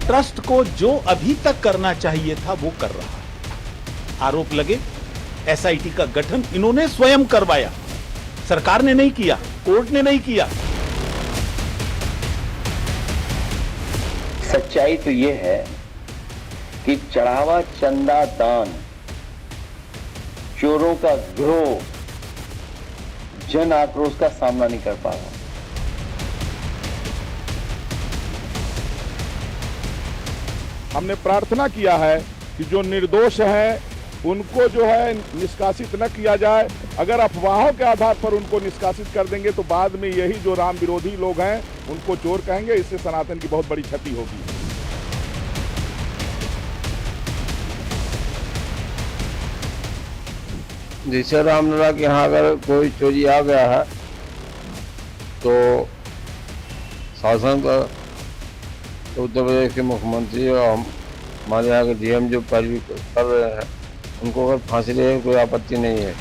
Trust को जो अभी तक करना चाहिए था वो कर रहा है। आरोप लगे एसआईटी का गठन इन्होंने स्वयं करवाया, सरकार ने नहीं किया, कोर्ट ने नहीं किया। सच्चाई तो ये है कि चढ़ावा, चंदा, दान, चोरों का गिरोह जन आक्रोश का सामना नहीं कर पा रहा। हमने प्रार्थना किया है कि जो निर्दोष हैं उनको जो है निष्कासित न किया जाए। अगर अफवाहों के आधार पर उनको निष्कासित कर देंगे तो बाद में यही जो राम विरोधी लोग हैं उनको चोर कहेंगे। इससे सनातन की बहुत बड़ी क्षति होगी। जैसे रामलला के यहाँ अगर कोई चोरी आ गया है तो शासन का उत्तर प्रदेश के मुख्यमंत्री और हमारे यहाँ के डीएम जो पैरवी कर रहे हैं उनको अगर फांसी देने कोई आपत्ति नहीं है।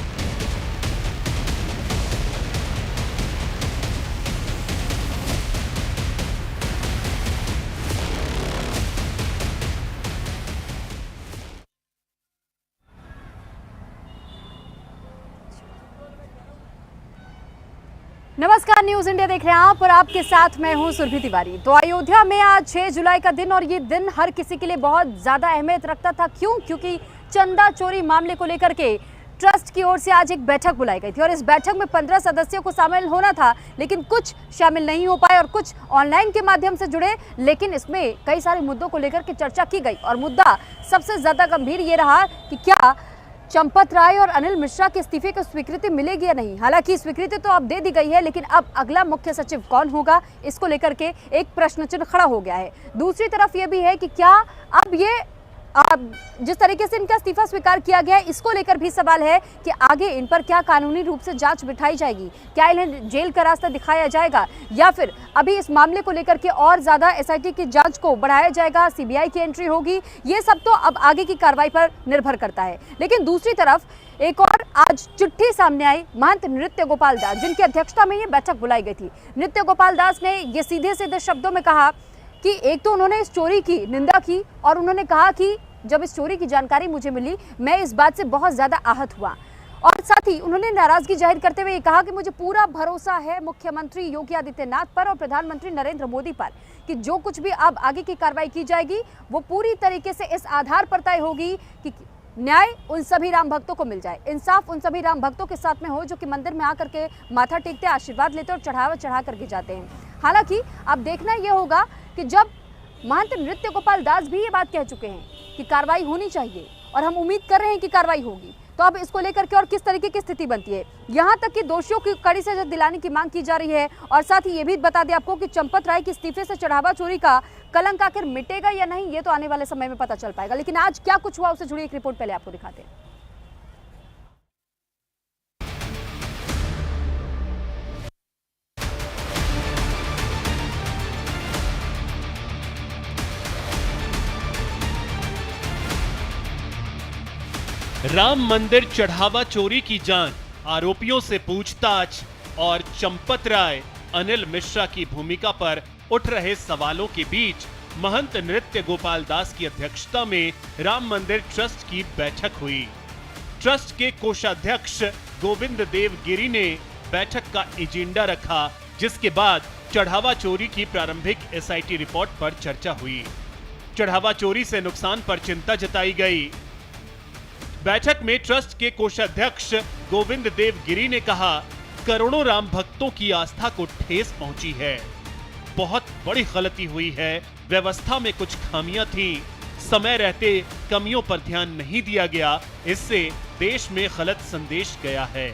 नमस्कार, न्यूज इंडिया देख रहे हैं आप और आपके साथ मैं हूं सुरभि तिवारी। तो अयोध्या में आज 6 जुलाई का दिन और ये दिन हर किसी के लिए बहुत ज्यादा अहमियत रखता था। क्यों? क्योंकि चंदा चोरी मामले को लेकर के ट्रस्ट की ओर से आज एक बैठक बुलाई गई थी और इस बैठक में 15 सदस्यों को शामिल होना था, लेकिन कुछ शामिल नहीं हो पाए और कुछ ऑनलाइन के माध्यम से जुड़े। लेकिन इसमें कई सारे मुद्दों को लेकर के चर्चा की गई और मुद्दा सबसे ज्यादा गंभीर ये रहा कि क्या चंपत राय और अनिल मिश्रा के इस्तीफे को स्वीकृति मिलेगी या नहीं। हालांकि स्वीकृति तो अब दे दी गई है, लेकिन अब अगला मुख्य सचिव कौन होगा, इसको लेकर के एक प्रश्न चिन्ह खड़ा हो गया है। दूसरी तरफ ये भी है कि क्या अब ये जिस तरीके से इनका इस्तीफा स्वीकार किया गया है, इसको लेकर भी सवाल है कि आगे इन पर क्या कानूनी रूप से जांच बिठाई जाएगी, क्या इन्हें जेल का रास्ता दिखाया जाएगा या फिर अभी इस मामले को लेकर के और ज्यादा एसआईटी की जांच को बढ़ाया जाएगा, सीबीआई की एंट्री होगी। ये सब तो अब आगे की कार्रवाई पर निर्भर करता है। लेकिन दूसरी तरफ एक और आज चिट्ठी सामने आई महंत नृत्य गोपाल दास, जिनकी अध्यक्षता में ये बैठक बुलाई गई थी। नृत्य गोपाल दास ने ये सीधे सीधे शब्दों में कहा कि एक तो उन्होंने इस चोरी की निंदा की और उन्होंने कहा कि जब इस चोरी की जानकारी मुझे मिली मैं इस बात से बहुत ज्यादा आहत हुआ और साथ ही उन्होंने नाराजगी जाहिर करते हुए कहा कि मुझे पूरा भरोसा है मुख्यमंत्री योगी आदित्यनाथ पर और प्रधानमंत्री नरेंद्र मोदी पर कि जो कुछ भी अब आगे की कार्रवाई की जाएगी वो पूरी तरीके से इस आधार पर तय होगी कि न्याय उन सभी राम भक्तों को मिल जाए, इंसाफ उन सभी राम भक्तों के साथ में हो जो कि मंदिर में आकर के माथा टेकते, आशीर्वाद लेते और चढ़ावा चढ़ा करके जाते हैं। हालांकि अब देखना यह होगा कि जब महंत नृत्य गोपाल दास भी ये बात कह चुके हैं कि कार्रवाई होनी चाहिए और हम उम्मीद कर रहे हैं कि कार्रवाई होगी, तो अब इसको लेकर के और किस तरीके की स्थिति बनती है। यहाँ तक कि दोषियों की कड़ी सजा दिलाने की मांग की जा रही है और साथ ही ये भी बता दें आपको कि चंपत राय के इस्तीफे से चढ़ावा चोरी का कलंक आखिर मिटेगा या नहीं, ये तो आने वाले समय में पता चल पाएगा। लेकिन आज क्या कुछ हुआ उससे जुड़ी एक रिपोर्ट पहले आपको दिखाते हैं। राम मंदिर चढ़ावा चोरी की जांच, आरोपियों से पूछताछ और चंपत राय, अनिल मिश्रा की भूमिका पर उठ रहे सवालों के बीच महंत नृत्य गोपाल दास की अध्यक्षता में राम मंदिर ट्रस्ट की बैठक हुई। ट्रस्ट के कोषाध्यक्ष गोविंद देव गिरी ने बैठक का एजेंडा रखा, जिसके बाद चढ़ावा चोरी की प्रारंभिक एसआईटी रिपोर्ट पर चर्चा हुई। चढ़ावा चोरी से नुकसान पर चिंता जताई गई। बैठक में ट्रस्ट के कोषाध्यक्ष गोविंद देव गिरी ने कहा, करोड़ों राम भक्तों की आस्था को ठेस पहुंची है, बहुत बड़ी गलती हुई है, व्यवस्था में कुछ खामियां थी, समय रहते कमियों पर ध्यान नहीं दिया गया, इससे देश में गलत संदेश गया है।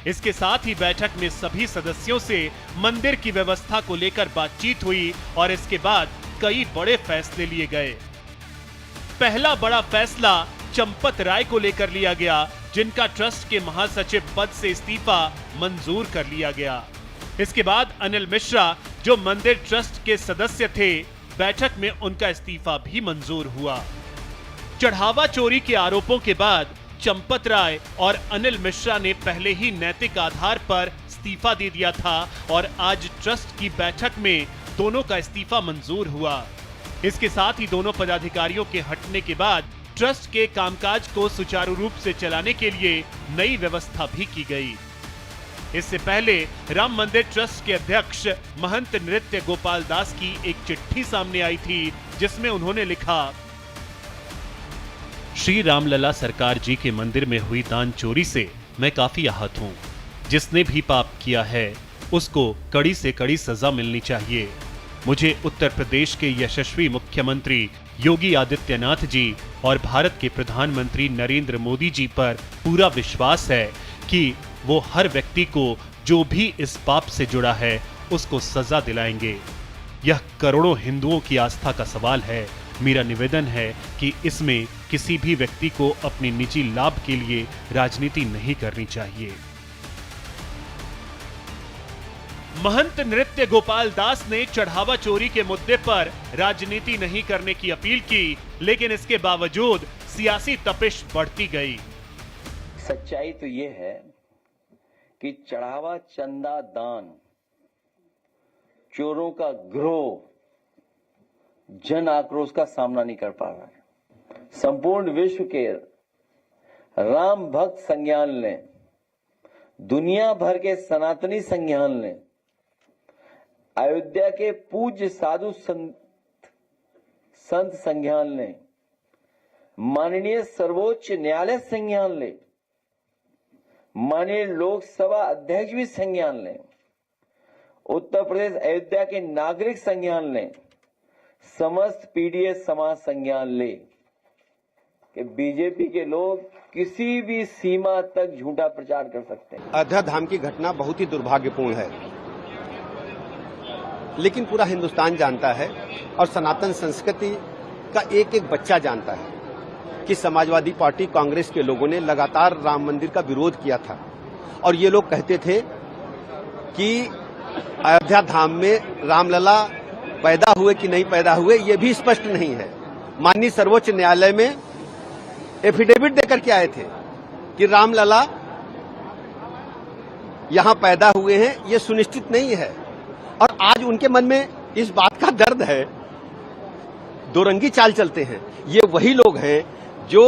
इसके साथ ही बैठक में सभी सदस्यों से मंदिर की व्यवस्था को लेकर बातचीत हुई और इसके बाद कई बड़े फैसले लिए गए। पहला बड़ा फैसला चंपत राय को लेकर लिया गया, जिनका ट्रस्ट के महासचिव पद से इस्तीफा मंजूर कर लिया गया। इसके बाद अनिल मिश्रा, जो मंदिर ट्रस्ट के सदस्य थे, बैठक में उनका इस्तीफा भी मंजूर हुआ। चढ़ावा चोरी के आरोपों के बाद चंपत राय और अनिल मिश्रा ने पहले ही नैतिक आधार पर इस्तीफा दे दिया था और आज ट्रस्ट की बैठक में दोनों का इस्तीफा मंजूर हुआ। इसके साथ ही दोनों पदाधिकारियों के हटने के बाद ट्रस्ट के कामकाज को सुचारू रूप से चलाने के लिए नई व्यवस्था भी की गई। इससे पहले राम मंदिर ट्रस्ट के अध्यक्ष महंत नृत्य गोपाल दास की एक चिट्ठी सामने आई थी, जिसमें उन्होंने लिखा, श्री रामलला सरकार जी के मंदिर में हुई दान चोरी से मैं काफी आहत हूँ। जिसने भी पाप किया है उसको कड़ी से कड़ी सजा मिलनी चाहिए। मुझे उत्तर प्रदेश के यशस्वी मुख्यमंत्री योगी आदित्यनाथ जी और भारत के प्रधानमंत्री नरेंद्र मोदी जी पर पूरा विश्वास है कि वो हर व्यक्ति को जो भी इस पाप से जुड़ा है उसको सजा दिलाएंगे। यह करोड़ों हिंदुओं की आस्था का सवाल है। मेरा निवेदन है कि इसमें किसी भी व्यक्ति को अपनी निजी लाभ के लिए राजनीति नहीं करनी चाहिए। महंत नृत्य गोपाल दास ने चढ़ावा चोरी के मुद्दे पर राजनीति नहीं करने की अपील की, लेकिन इसके बावजूद सियासी तपिश बढ़ती गई। सच्चाई तो ये है कि चढ़ावा, चंदा, दान, चोरों का गिरोह जन आक्रोश का सामना नहीं कर पा रहा है। संपूर्ण विश्व के राम भक्त संज्ञान लें, दुनिया भर के सनातनी संज्ञान लें, अयोध्या के पूज्य साधु संत संज्ञान लें, माननीय सर्वोच्च न्यायालय संज्ञान लें, माननीय लोकसभा अध्यक्ष भी संज्ञान लें, उत्तर प्रदेश अयोध्या के नागरिक संज्ञान लें, समस्त पीडीएस समाज संज्ञान ले कि बीजेपी के लोग किसी भी सीमा तक झूठा प्रचार कर सकते हैं। अयोध्या धाम की घटना बहुत ही दुर्भाग्यपूर्ण है, लेकिन पूरा हिंदुस्तान जानता है और सनातन संस्कृति का एक एक बच्चा जानता है कि समाजवादी पार्टी, कांग्रेस के लोगों ने लगातार राम मंदिर का विरोध किया था और ये लोग कहते थे कि अयोध्या धाम में रामलला पैदा हुए कि नहीं पैदा हुए ये भी स्पष्ट नहीं है। माननीय सर्वोच्च न्यायालय में एफिडेविट देकर के आए थे कि रामलला यहां पैदा हुए हैं, ये सुनिश्चित नहीं है और आज उनके मन में इस बात का दर्द है, दोरंगी चाल चलते हैं। ये वही लोग हैं जो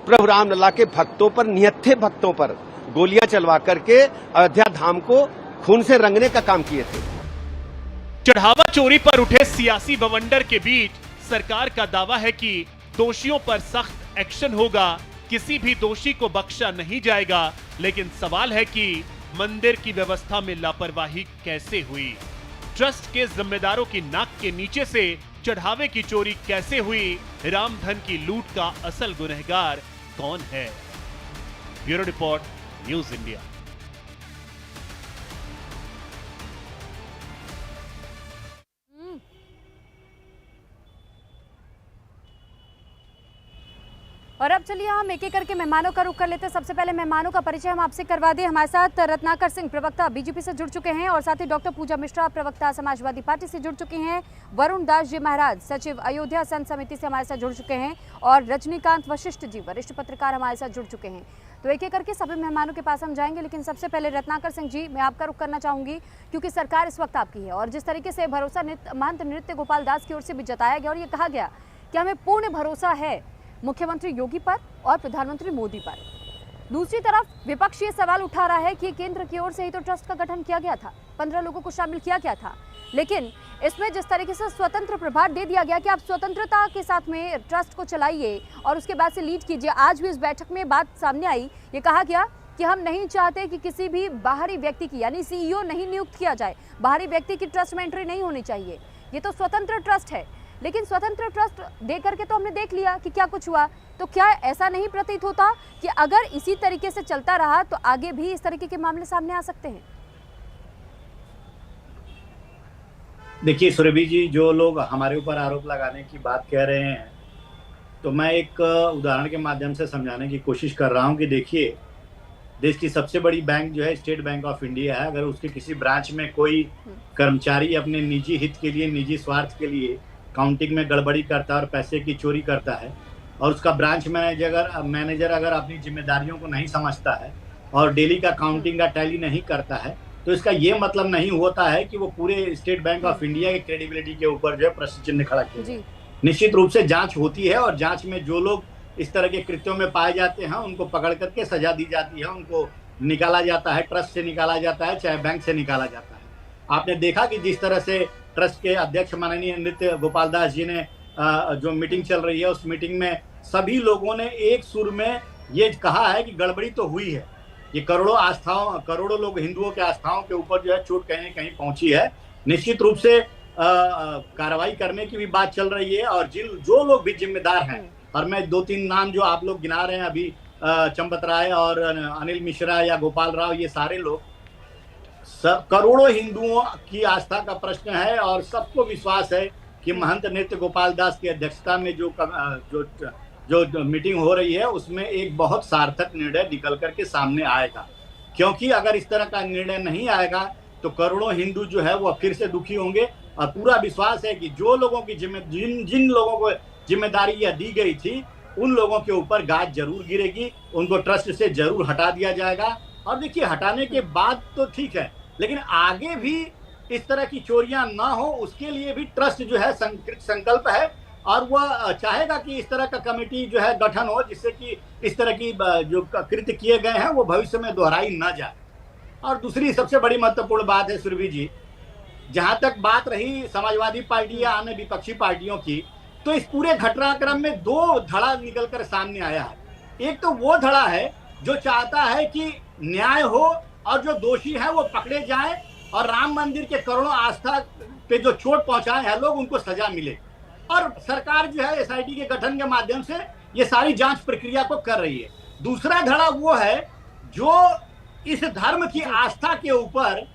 प्रभु रामलला के भक्तों पर, निहत्थे भक्तों पर गोलियां चलवा करके अयोध्या धाम को खून से रंगने का काम किए थे। चढ़ावा चोरी पर उठे सियासी बवंडर के बीच सरकार का दावा है कि दोषियों पर सख्त एक्शन होगा, किसी भी दोषी को बख्शा नहीं जाएगा। लेकिन सवाल है कि मंदिर की व्यवस्था में लापरवाही कैसे हुई? ट्रस्ट के जिम्मेदारों की नाक के नीचे से चढ़ावे की चोरी कैसे हुई? रामधन की लूट का असल गुनहगार कौन है? Bureau report, news India. और अब चलिए हम एक एक करके मेहमानों का रुख कर लेते हैं। सबसे पहले मेहमानों का परिचय हम आपसे करवा दें। हमारे साथ रत्नाकर सिंह, प्रवक्ता बीजेपी से जुड़ चुके हैं, और साथ ही डॉक्टर पूजा मिश्रा, प्रवक्ता समाजवादी पार्टी से जुड़ चुकी हैं। वरुण दास जी महाराज, सचिव अयोध्या संत समिति से हमारे साथ जुड़ चुके हैं, और रजनीकांत वशिष्ठ जी, वरिष्ठ पत्रकार, हमारे साथ जुड़ चुके हैं। तो एक एक करके सभी मेहमानों के पास हम जाएंगे, लेकिन सबसे पहले रत्नाकर सिंह जी, मैं आपका रुख करना चाहूंगी, क्योंकि सरकार इस वक्त आपकी है और जिस तरीके से भरोसा महंत नृत्य गोपाल दास की ओर से भी जताया गया और ये कहा गया कि हमें पूर्ण भरोसा है मुख्यमंत्री योगी पर और प्रधानमंत्री मोदी पर। दूसरी तरफ विपक्ष ये सवाल उठा रहा है कि केंद्र की ओर से ही तो ट्रस्ट का गठन किया गया था, 15 लोगों को शामिल किया गया था, लेकिन इसमें जिस तरीके से स्वतंत्र प्रभार दे दिया गया कि आप स्वतंत्रता के साथ में ट्रस्ट को चलाइए और उसके बाद से लीड कीजिए। आज भी इस बैठक में बात सामने आई, ये कहा गया कि हम नहीं चाहते कि किसी भी बाहरी व्यक्ति की, यानी सीईओ नहीं नियुक्त किया जाए, बाहरी व्यक्ति की ट्रस्ट में एंट्री नहीं होनी चाहिए। ये तो स्वतंत्र ट्रस्ट है, लेकिन स्वतंत्र ट्रस्ट दे करके तो हमने देख लिया कि क्या कुछ हुआ। तो क्या ऐसा नहीं प्रतीत होता कि अगर इसी तरीके से चलता रहा तो आगे भी इस तरीके के मामले सामने आ सकते हैं? देखिए सुरभि जी, जो लोग हमारे ऊपर आरोप लगाने की बात कह रहे हैं, तो मैं एक उदाहरण के माध्यम से समझाने की कोशिश कर रहा हूं कि देखिए, देश की सबसे बड़ी बैंक जो है स्टेट बैंक ऑफ इंडिया है। अगर उसके किसी ब्रांच में कोई कर्मचारी अपने निजी हित के लिए, निजी स्वार्थ के लिए काउंटिंग में गड़बड़ी करता है और पैसे की चोरी करता है, और उसका ब्रांच मैनेजर अगर अपनी जिम्मेदारियों को नहीं समझता है और डेली का काउंटिंग का टैली नहीं करता है, तो इसका ये मतलब नहीं होता है कि वो पूरे स्टेट बैंक ऑफ इंडिया की क्रेडिबिलिटी के ऊपर जो है प्रश्न चिन्ह खड़ा किया जी। निश्चित रूप से जांच होती है और जांच में जो लोग इस तरह के कृत्यों में पाए जाते हैं उनको पकड़ करके सजा दी जाती है, उनको निकाला जाता है, ट्रस्ट से निकाला जाता है, चाहे बैंक से निकाला जाता है। आपने देखा कि जिस तरह से ट्रस्ट के अध्यक्ष माननीय नृत्य गोपाल दास जी ने जो मीटिंग चल रही है उस मीटिंग में सभी लोगों ने एक सुर में ये कहा है कि गड़बड़ी तो हुई है, ये करोड़ों लोग हिंदुओं के आस्थाओं के ऊपर जो है चोट कहीं न कहीं पहुंची है। निश्चित रूप से कार्रवाई करने की भी बात चल रही है और जो लोग भी जिम्मेदार हैं, और मैं 2-3 नाम जो आप लोग गिना रहे हैं अभी, चंपत राय और अनिल मिश्रा या गोपाल राव, ये सारे लोग करोड़ों हिंदुओं की आस्था का प्रश्न है और सबको विश्वास है कि महंत नृत्य गोपाल दास की अध्यक्षता में जो मीटिंग हो रही है उसमें एक बहुत सार्थक निर्णय निकल करके सामने आएगा। क्योंकि अगर इस तरह का निर्णय नहीं आएगा तो करोड़ों हिंदू जो है वो फिर से दुखी होंगे और पूरा विश्वास है कि जो लोगों की जिन लोगों को जिम्मेदारी यह दी गई थी उन लोगों के ऊपर गाज जरूर गिरेगी, उनको ट्रस्ट से जरूर हटा दिया जाएगा। और देखिए, हटाने के बाद तो ठीक है, लेकिन आगे भी इस तरह की चोरियां ना हो उसके लिए भी ट्रस्ट जो है संकल्प है और वह चाहेगा कि इस तरह का कमेटी जो है गठन हो जिससे कि इस तरह की जो कृत्य किए गए हैं वो भविष्य में दोहराई ना जाए। और दूसरी सबसे बड़ी महत्वपूर्ण बात है सुरभि जी, जहां तक बात रही समाजवादी पार्टी या अन्य विपक्षी पार्टियों की, तो इस पूरे घटनाक्रम में 2 धड़ा निकल कर सामने आया है। एक तो वो धड़ा है जो चाहता है कि न्याय हो और जो दोषी है वो पकड़े जाएं और राम मंदिर के करोड़ों आस्था पे जो चोट पहुंचाए हैं लोग उनको सजा मिले। और सरकार जो है एसआईटी के गठन के माध्यम से ये सारी जांच प्रक्रिया को कर रही है। दूसरा धड़ा वो है जो इस धर्म की आस्था के ऊपर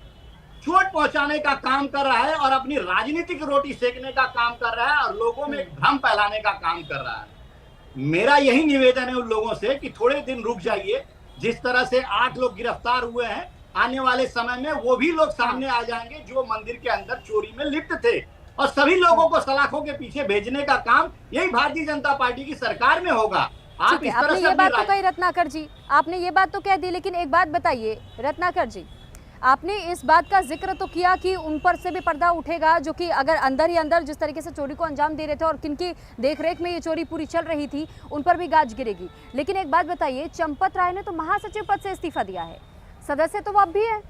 चोट पहुंचाने का काम कर रहा है और अपनी राजनीतिक रोटी सेकने का काम कर रहा है और लोगों में भ्रम फैलाने का काम कर रहा है। मेरा यही निवेदन है उन लोगों से कि थोड़े दिन रुक जाइए। जिस तरह से 8 लोग गिरफ्तार हुए हैं, आने वाले समय में वो भी लोग सामने आ जाएंगे जो मंदिर के अंदर चोरी में लिप्त थे और सभी लोगों को सलाखों के पीछे भेजने का काम यही भारतीय जनता पार्टी की सरकार में होगा। आप इस तरह आपने से ये बात तो कही रत्नाकर जी, आपने ये बात तो कह दी, लेकिन एक बात बताइए रत्नाकर जी, आपने इस बात का जिक्र तो किया कि उन पर से भी पर्दा उठेगा जो कि अगर अंदर ही अंदर जिस तरीके से चोरी को अंजाम दे रहे थे और किनकी देखरेख में ये चोरी पूरी चल रही थी उन पर भी गाज गिरेगी। लेकिन एक बात बताइए, चंपत राय ने तो महासचिव पद से इस्तीफा दिया है, सदस्य तो वो अब भी है।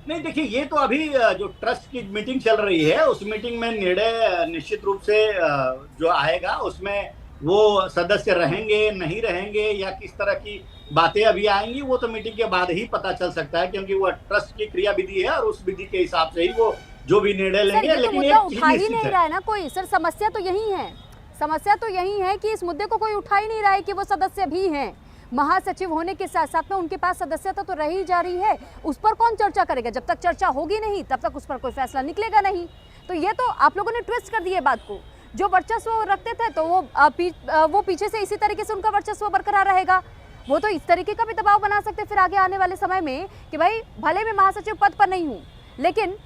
नहीं, देखिए, ये तो अभी जो ट्रस्ट की मीटिंग चल रही है उस मीटिंग में निर्णय निश्चित रूप से जो आएगा उसमें वो सदस्य रहेंगे नहीं रहेंगे या किस तरह की बातें अभी आएंगी वो तो मीटिंग के बाद ही पता चल सकता है, क्योंकि वो ट्रस्ट की क्रिया विधि है और उस विधि के हिसाब से ही वो जो भी निर्णय लेंगे। लेकिन मुद्दा उठा ही नहीं रहा है ना कोई। सर, समस्या तो यही है, समस्या तो यही है कि इस मुद्दे को कोई उठा ही नहीं रहा है कि वो सदस्य भी हैं। महासचिव होने के साथ साथ में उनके पास सदस्यता तो रही जा रही है, उस पर कौन चर्चा करेगा? जब तक चर्चा होगी नहीं तब तक उस पर कोई फैसला निकलेगा नहीं। तो ये तो आप लोगों ने ट्विस्ट कर दिया बात को। जो वर्चस्व रखते थे तो वो पीछे से इसी तरीके से उनका वर्चस्व बरकरार रहेगा। वो तो इस तरीके का भी दबाव बना सकते फिर आगे आने वाले समय में कि भाई भले मैं महासचिव पद पर नहीं हूँ लेकिन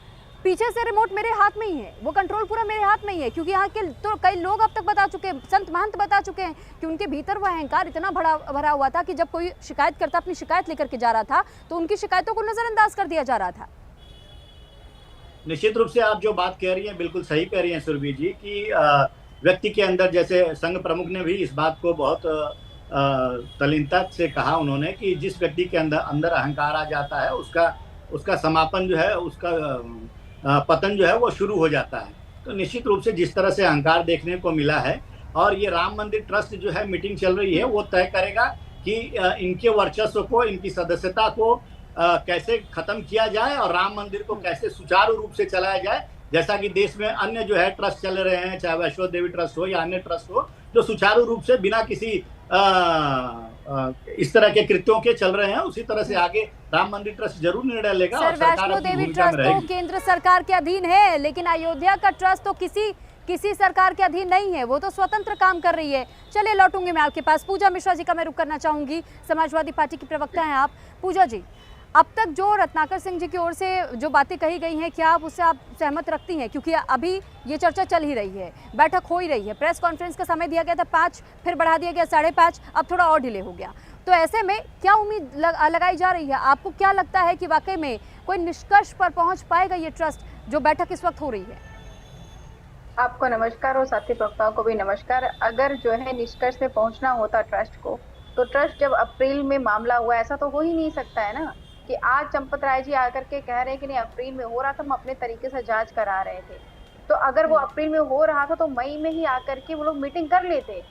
पीछे से रिमोट मेरे हाथ में ही है, वो कंट्रोल पूरा मेरे हाथ में ही है। क्योंकि यहाँ के तो कई लोग अब तक बता चुके हैं, संत महंत बता चुके हैं कि उनके भीतर वो अहंकार इतना भरा हुआ था कि जब कोई शिकायतकर्ता अपनी शिकायत लेकर के जा रहा था तो उनकी शिकायतों को नजरअंदाज कर दिया जा रहा था। निश्चित रूप से आप जो बात कह रही हैं बिल्कुल सही कह रही हैं सुरभि जी, कि व्यक्ति के अंदर, जैसे संघ प्रमुख ने भी इस बात को बहुत तल्लीनता से कहा उन्होंने कि जिस व्यक्ति के अंदर अहंकार आ जाता है उसका समापन जो है, उसका पतन जो है वो शुरू हो जाता है। तो निश्चित रूप से जिस तरह से अहंकार देखने को मिला है और ये राम मंदिर ट्रस्ट जो है मीटिंग चल रही है वो तय करेगा कि इनके वर्चस्व को, इनकी सदस्यता को कैसे खत्म किया जाए और राम मंदिर को कैसे सुचारू रूप से चलाया जाए। जैसा कि देश में अन्य जो है ट्रस्ट चल रहे हैं, चाहे वैष्णो देवी ट्रस्ट हो या अन्य ट्रस्ट हो, जो सुचारू रूप से बिना किसी इस तरह के कृत्यों के चल रहे हैं, उसी तरह से आगे राम मंदिर ट्रस्ट जरूर निर्णय लेगा। सर, वैष्णो देवी ट्रस्ट तो केंद्र सरकार के अधीन है, लेकिन अयोध्या का ट्रस्ट तो किसी सरकार के अधीन नहीं है, वो तो स्वतंत्र काम कर रही है। चलिए, लौटूंगी मैं आपके पास। पूजा मिश्रा जी का मैं रुख करना चाहूंगी, समाजवादी पार्टी की प्रवक्ता हैं आप। पूजा जी, अब तक जो रत्नाकर सिंह जी की ओर से जो बातें कही गई हैं, क्या आप उससे सहमत रखती हैं? क्योंकि अभी ये चर्चा चल ही रही है, बैठक हो ही रही है, प्रेस कॉन्फ्रेंस का समय दिया गया था 5, फिर बढ़ा दिया गया 5:30, अब थोड़ा और डिले हो गया। तो ऐसे में क्या उम्मीद लगाई जा रही है? आपको क्या लगता है कि वाकई में कोई निष्कर्ष पर पहुंच पाएगा ये ट्रस्ट, जो बैठक इस वक्त हो रही है? आपको नमस्कार और साथी प्रवक्ताओं को भी नमस्कार। अगर जो है निष्कर्ष पे पहुंचना होता ट्रस्ट को, तो ट्रस्ट जब अप्रैल में मामला हुआ, ऐसा तो हो ही नहीं सकता है ना कि आज चंपत राय जी आकर के कह रहे हैं कि नहीं अप्रैल में हो रहा था, हम अपने तरीके से जांच करा रहे थे। तो अगर वो अप्रैल में हो रहा था तो मई में ही आकर के वो लोग मीटिंग कर लेते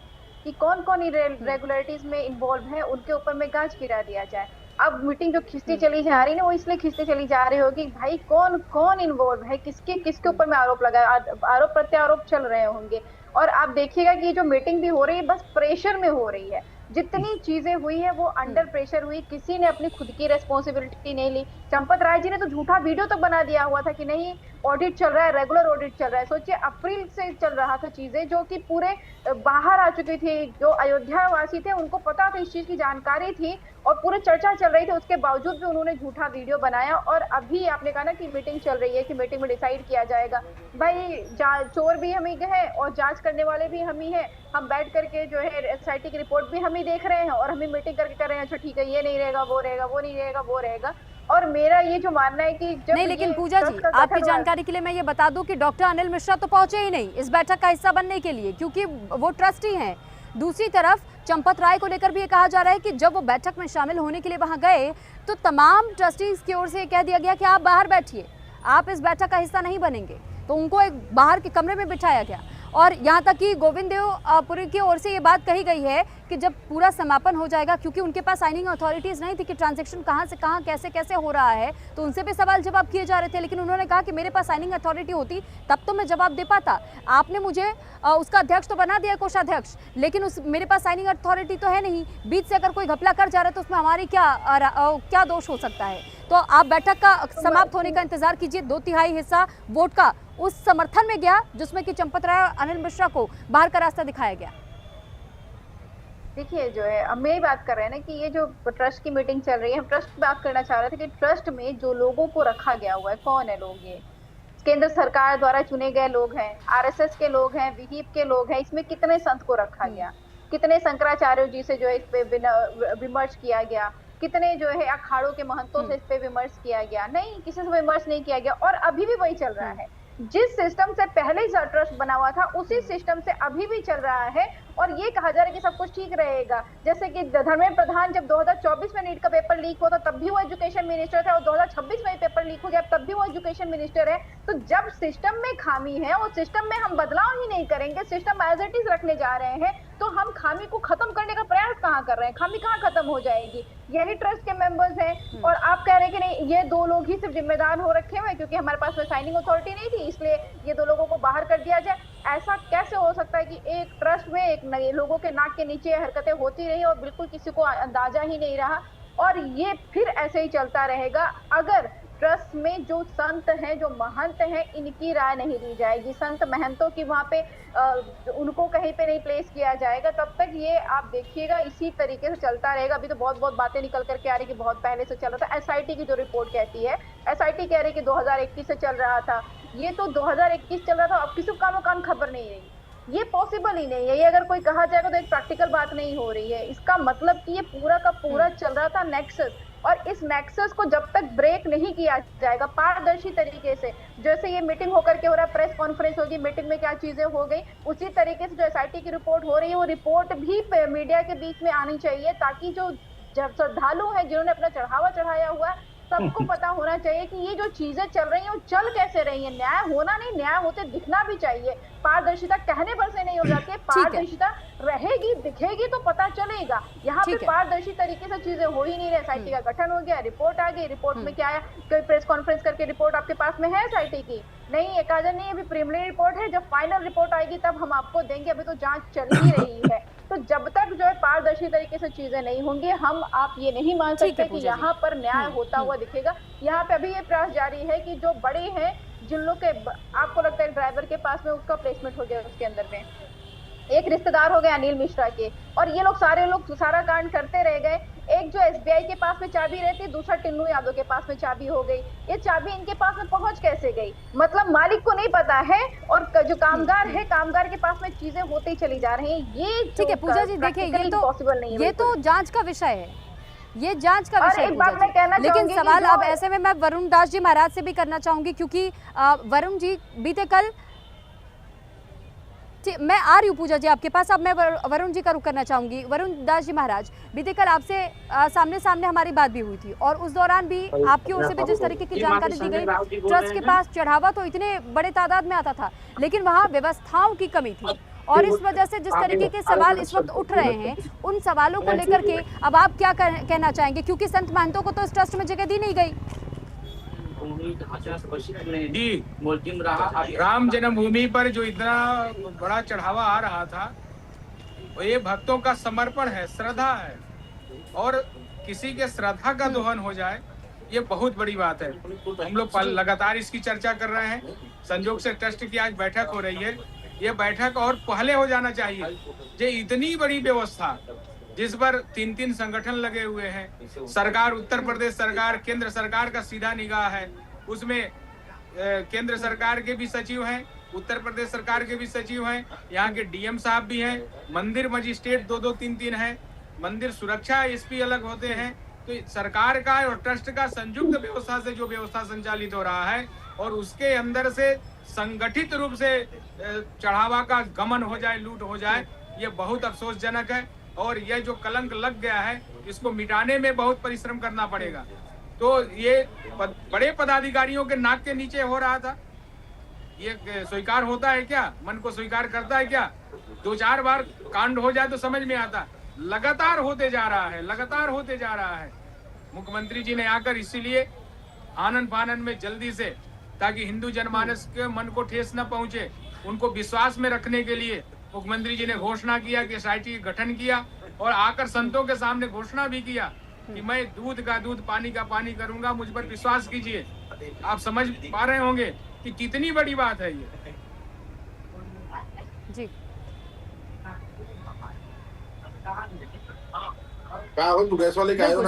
कि कौन कौन इरेगुलरिटीज में इन्वॉल्व है, उनके ऊपर में जांच गिरा दिया जाए। अब मीटिंग जो खिंचती चली जा रही है ना, वो इसलिए खिंचती चली जा रही होगी भाई कौन कौन इन्वॉल्व है, किसके ऊपर में आरोप लगा, आरोप प्रत्यारोप चल रहे होंगे। और आप देखिएगा कि जो मीटिंग भी हो रही है बस प्रेशर में हो रही है, जितनी चीजें हुई है वो अंडर प्रेशर हुई, किसी ने अपनी खुद की रेस्पॉन्सिबिलिटी नहीं ली। चंपत राय जी ने तो झूठा वीडियो तक बना दिया हुआ था कि नहीं ऑडिट चल रहा है, रेगुलर ऑडिट चल रहा है। सोचिए अप्रैल से चल रहा था चीजें, जो कि पूरे बाहर आ चुकी थी, जो अयोध्या वासी थे उनको पता था, इस चीज की जानकारी थी और पूरी चर्चा चल रही थी, उसके बावजूद भी उन्होंने झूठा वीडियो बनाया। और अभी आपने कहा ना कि मीटिंग चल रही है, कि मीटिंग में डिसाइड किया जाएगा। भाई चोर भी हम ही है और जांच करने वाले भी हम ही है, हम बैठ करके जो है एसआईटी की रिपोर्ट भी हम ही देख रहे हैं और हम ही मीटिंग करके कर रहे हैं, अच्छा ठीक है ये नहीं रहेगा, वो रहेगा, वो नहीं रहेगा, वो रहेगा। और मेरा ये जो मानना है कि जब नहीं, लेकिन पूजा जी आपकी जानकारी के लिए मैं ये बता दूं कि डॉक्टर अनिल मिश्रा तो पहुंचे ही नहीं इस बैठक का हिस्सा बनने के लिए, क्योंकि वो ट्रस्टी हैं। दूसरी तरफ चंपत राय को लेकर भी ये कहा जा रहा है कि जब वो बैठक में शामिल होने के लिए वहां गए तो तमाम ट्रस्टीज की ओर से कह दिया गया कि आप बाहर बैठिए, आप इस बैठक का हिस्सा नहीं बनेंगे। तो उनको एक बाहर के कमरे में बिठाया गया और यहाँ तक कि गोविंद देव पुरी की ओर से ये बात कही गई है कि जब पूरा समापन हो जाएगा, क्योंकि उनके पास साइनिंग अथॉरिटीज़ नहीं थी कि ट्रांजैक्शन कहाँ से कहाँ कैसे कैसे हो रहा है, तो उनसे भी सवाल जवाब किए जा रहे थे। लेकिन उन्होंने कहा कि मेरे पास साइनिंग अथॉरिटी होती तब तो मैं जवाब दे पाता, आपने मुझे उसका अध्यक्ष तो बना दिया, कोषाध्यक्ष, लेकिन मेरे पास साइनिंग अथॉरिटी तो है नहीं। बीच से अगर कोई घपला कर जा रहा है तो उसमें हमारी क्या दोष हो सकता है? तो आप बैठक का समाप्त होने का इंतजार कीजिए। 2/3 हिस्सा वोट का उस समर्थन में गया जिसमें कि चंपत राय और अनिल मिश्रा को बाहर का रास्ता दिखाया गया। देखिए जो है, हम यही बात कर रहे हैं ना कि ये जो ट्रस्ट की मीटिंग चल रही है, हम ट्रस्ट की बात करना चाह रहे थे कि ट्रस्ट में जो लोगों को रखा गया हुआ है कौन है लोग, ये केंद्र सरकार द्वारा चुने गए लोग हैं, आरएसएस के लोग हैं, विहिप के लोग हैं। इसमें कितने संत को रखा गया, कितने शंकराचार्य जी से जो है इस पे विमर्श किया गया, कितने जो है अखाड़ों के महंतों से इस पे विमर्श किया गया? नहीं, किसी से विमर्श नहीं किया गया। और अभी भी वही चल रहा है, जिस सिस्टम से पहले ट्रस्ट बना हुआ था उसी सिस्टम से अभी भी चल रहा है। और ये कहा जा रहा है कि सब कुछ ठीक रहेगा, जैसे कि धर्मेंद्र प्रधान जब 2024 में नीट का पेपर लीक हुआ था तब भी वो एजुकेशन मिनिस्टर थे, और 2026 में पेपर लीक हो गया तब भी वो एजुकेशन मिनिस्टर है। तो जब सिस्टम में खामी है और सिस्टम में हम बदलाव ही नहीं करेंगे, सिस्टम एज इट इज रखने जा रहे हैं, तो हम खामी को खत्म करने का प्रयास कहाँ कर रहे हैं? खामी कहाँ खत्म हो जाएगी? यही ट्रस्ट के मेंबर्स हैं। और आप कह रहे हैं कि नहीं ये 2 लोग ही सिर्फ जिम्मेदार हो रखे हुए क्योंकि हमारे पास में साइनिंग अथॉरिटी नहीं थी, इसलिए ये 2 लोगों को बाहर कर दिया जाए। ऐसा कैसे हो सकता है कि एक ट्रस्ट में एक लोगों के नाक के नीचे हरकतें होती रही और बिल्कुल किसी को अंदाजा ही नहीं रहा, और ये फिर ऐसे ही चलता रहेगा अगर ट्रस्ट में जो संत हैं, जो महंत हैं, इनकी राय नहीं ली जाएगी, संत महंतों की वहां पे उनको कहीं पे नहीं प्लेस किया जाएगा, तब तक ये आप देखिएगा इसी तरीके से चलता रहेगा। अभी तो बहुत बातें निकल करके आ रही कि बहुत पहले से चल रहा था। एसआईटी की जो रिपोर्ट कहती है, एसआईटी कह रही कि 2021 से चल रहा था, ये तो 2021 चल रहा था, अब किसी को कानो-कान खबर नहीं रही। ये पॉसिबल ही नहीं है, ये अगर कोई कहा जाएगा तो एक प्रैक्टिकल बात नहीं हो रही है। इसका मतलब कि ये पूरा का पूरा चल रहा था नेक्सस, और इस नेक्सस को जब तक ब्रेक नहीं किया जाएगा पारदर्शी तरीके से, जैसे ये मीटिंग होकर के हो रहा है, प्रेस कॉन्फ्रेंस होगी, मीटिंग में क्या चीजें हो गई, उसी तरीके से जो एसआईटी की रिपोर्ट हो रही है वो रिपोर्ट भी मीडिया के बीच में आनी चाहिए, ताकि जो श्रद्धालु हैं जिन्होंने अपना चढ़ावा चढ़ाया हुआ है सबको पता होना चाहिए कि ये जो चीजें चल रही हैं वो चल कैसे रही हैं। न्याय होना नहीं, न्याय होते दिखना भी चाहिए। पारदर्शिता कहने पर से नहीं हो जाती है, पारदर्शिता रहेगी, दिखेगी तो पता चलेगा। यहाँ पे पारदर्शी तरीके से चीजें हो ही नहीं रही। एसआईटी का गठन हो गया, रिपोर्ट आ गई, रिपोर्ट में क्या आया? कोई प्रेस कॉन्फ्रेंस करके रिपोर्ट आपके पास में है एसआईटी की? नहीं, एक आजा नहीं, अभी प्रीलिमिनरी रिपोर्ट है, जब फाइनल रिपोर्ट आएगी तब हम आपको देंगे, अभी तो जांच चल ही रही है। तो जब तक जो है पारदर्शी तरीके से चीजें नहीं होंगी, हम आप ये नहीं मान सकते कि यहाँ पर न्याय होता हुआ दिखेगा। यहाँ पे अभी ये प्रयास जारी है कि जो बड़े हैं, जिन लोग के आपको लगता है ड्राइवर के पास में उसका प्लेसमेंट हो गया, उसके अंदर में एक रिश्तेदार हो गए अनिल मिश्रा के, और ये लोग सारे लोग सारा कांड करते रह गए। एक जो एसबीआई के पास में चाबी रहती, दूसरा टिन्नू यादव के पास में चाबी हो गई। ये चाबी इनके पास में पहुंच कैसे गई? मतलब मालिक को नहीं पता है और जो कामगार है, कामगार के पास में चीजें होते ही चली जा रही हैं। ये ठीक है पूजा जी, देखिए ये तो जांच का विषय है, ये जांच का विषय एक बात मैं कहना लेकिन सवाल अब ऐसे में मैं वरुण दास जी महाराज से भी करना चाहूंगी, क्योंकि वरुण जी बीते कल मैं आ रही हूँ पूजा जी आपके पास, अब मैं वरुण जी का रुख करना चाहूंगी। वरुण दास जी महाराज, बीते कल आपसे सामने सामने हमारी बात भी हुई थी और उस दौरान भी आपकी ओर से भी जिस तरीके की जानकारी दी गई, ट्रस्ट के पास चढ़ावा तो इतने बड़े तादाद में आता था, लेकिन वहाँ व्यवस्थाओं की कमी थी और इस वजह से जिस तरीके के सवाल इस वक्त उठ रहे हैं, उन सवालों को लेकर के अब आप क्या कहना चाहेंगे? क्योंकि संत महंतों को तो इस ट्रस्ट में जगह दी नहीं गई। जी, राम जन्मभूमि पर जो इतना बड़ा चढ़ावा आ रहा था, वो ये भक्तों का समर्पण है, श्रद्धा है, और किसी के श्रद्धा का दोहन हो जाए ये बहुत बड़ी बात है। हम लोग लगातार इसकी चर्चा कर रहे हैं। संजोग से ट्रस्ट की आज बैठक हो रही है। ये बैठक और पहले हो जाना चाहिए। ये इतनी बड़ी व्यवस्था जिस पर 3-3 संगठन लगे हुए हैं, सरकार, उत्तर प्रदेश सरकार, केंद्र सरकार का सीधा निगाह है, उसमें केंद्र सरकार के भी सचिव हैं, उत्तर प्रदेश सरकार के भी सचिव हैं, यहाँ के डीएम साहब भी हैं, मंदिर मजिस्ट्रेट 2-2, 3-3 हैं, मंदिर सुरक्षा एसपी अलग होते हैं। तो सरकार का और ट्रस्ट का संयुक्त व्यवस्था से जो व्यवस्था संचालित हो रहा है और उसके अंदर से संगठित रूप से चढ़ावा का गमन हो जाए, लूट हो जाए, ये बहुत अफसोसजनक है और यह जो कलंक लग गया है इसको मिटाने में बहुत परिश्रम करना पड़ेगा। तो ये बड़े पदाधिकारियों के नाक के नीचे हो रहा था, ये स्वीकार होता है क्या? मन को स्वीकार करता है क्या? 2-4 बार कांड हो जाए तो समझ में आता, लगातार होते जा रहा है, लगातार होते जा रहा है। मुख्यमंत्री जी ने आकर इसीलिए आनन फानन में जल्दी से, ताकि हिंदू जनमानस के मन को ठेस न पहुंचे, उनको विश्वास में रखने के लिए मुख्यमंत्री जी ने घोषणा किया कि एसआईटी का गठन किया और आकर संतों के सामने घोषणा भी किया कि मैं दूध का दूध, पानी का पानी करूंगा, मुझ पर विश्वास कीजिए। आप समझ पा रहे होंगे कि कितनी बड़ी बात है ये। जी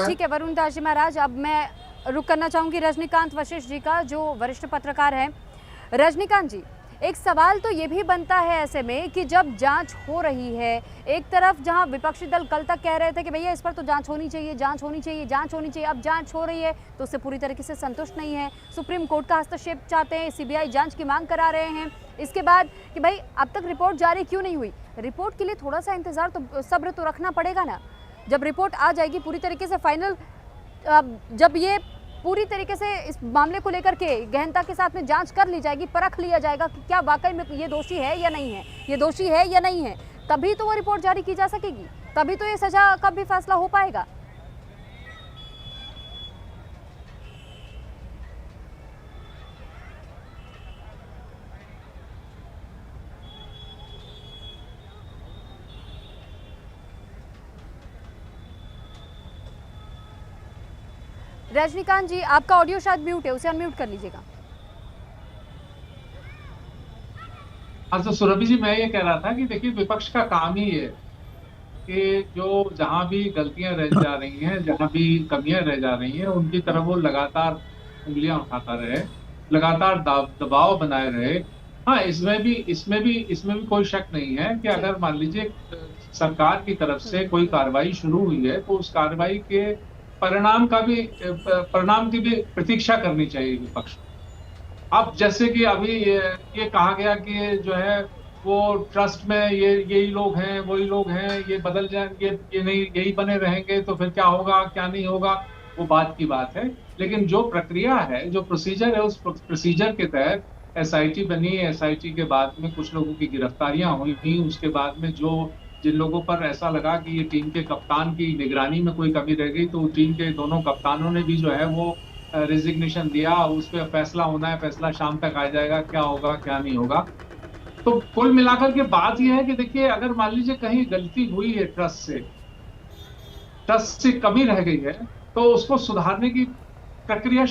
ठीक है वरुण दास जी महाराज, अब मैं रुक करना चाहूंगी रजनीकांत वशिष्ठ जी का, जो वरिष्ठ पत्रकार हैं। रजनीकांत जी, एक सवाल तो ये भी बनता है ऐसे में कि जब जांच हो रही है, एक तरफ जहां विपक्षी दल कल तक कह रहे थे कि भैया इस पर तो जांच होनी चाहिए, जांच होनी चाहिए, जांच होनी चाहिए, अब जांच हो रही है तो उससे पूरी तरीके से संतुष्ट नहीं है, सुप्रीम कोर्ट का हस्तक्षेप चाहते हैं, सीबीआई जांच की मांग करा रहे हैं। इसके बाद कि भाई अब तक रिपोर्ट जारी क्यों नहीं हुई? रिपोर्ट के लिए थोड़ा सा इंतजार तो, सब्र तो रखना पड़ेगा ना। जब रिपोर्ट आ जाएगी पूरी तरीके से फाइनल, जब ये पूरी तरीके से इस मामले को लेकर के गहनता के साथ में जांच कर ली जाएगी, परख लिया जाएगा कि क्या वाकई में ये दोषी है या नहीं है, ये दोषी है या नहीं है, तभी तो वो रिपोर्ट जारी की जा सकेगी, तभी तो ये सजा का भी फैसला हो पाएगा। रजनीकांत जी, आपका ऑडियो शायद म्यूट है, उसे अनम्यूट कर लीजिएगा। हाँ तो सुरभि जी, मैं ये कह रहा था कि देखिए विपक्ष का काम ही है कि जो जहाँ भी गलतियां रह जा रही हैं, जहाँ भी कमियां रह जा रही हैं, उनकी तरफ वो लगातार उंगलियां उठाता रहे, लगातार दबाव बनाए रहे। हाँ, इसमें भी कोई शक नहीं है कि अगर मान लीजिए सरकार की तरफ से कोई कार्रवाई शुरू हुई है तो उस कार्रवाई के परिणाम की भी प्रतीक्षा करनी चाहिए विपक्ष। अब जैसे कि अभी ये कहा गया कि जो है वो ट्रस्ट में यही लोग हैं, वही लोग हैं, ये बदल जाएंगे, ये नहीं, यही बने रहेंगे तो फिर क्या होगा क्या नहीं होगा, वो बात की बात है। लेकिन जो प्रक्रिया है, जो प्रोसीजर है, उस प्रोसीजर के तहत एसआईटी बनी, एसआईटी के बाद में कुछ लोगों की गिरफ्तारियां हुई थी, उसके बाद में जिन लोगों पर ऐसा लगा कि ये टीम के कप्तान की निगरानी में कोई कमी रह गई, तो टीम के दोनों कप्तानों ने भी जो है वो रिजिग्नेशन दिया। उस पर फैसला होना है, फैसला शाम तक आ जाएगा, क्या होगा क्या नहीं होगा। तो कुल मिलाकर के बात यह है कि देखिए अगर मान लीजिए कहीं गलती हुई है, ट्रस्ट से कमी रह गई है, तो उसको सुधारने की प्रक्रिया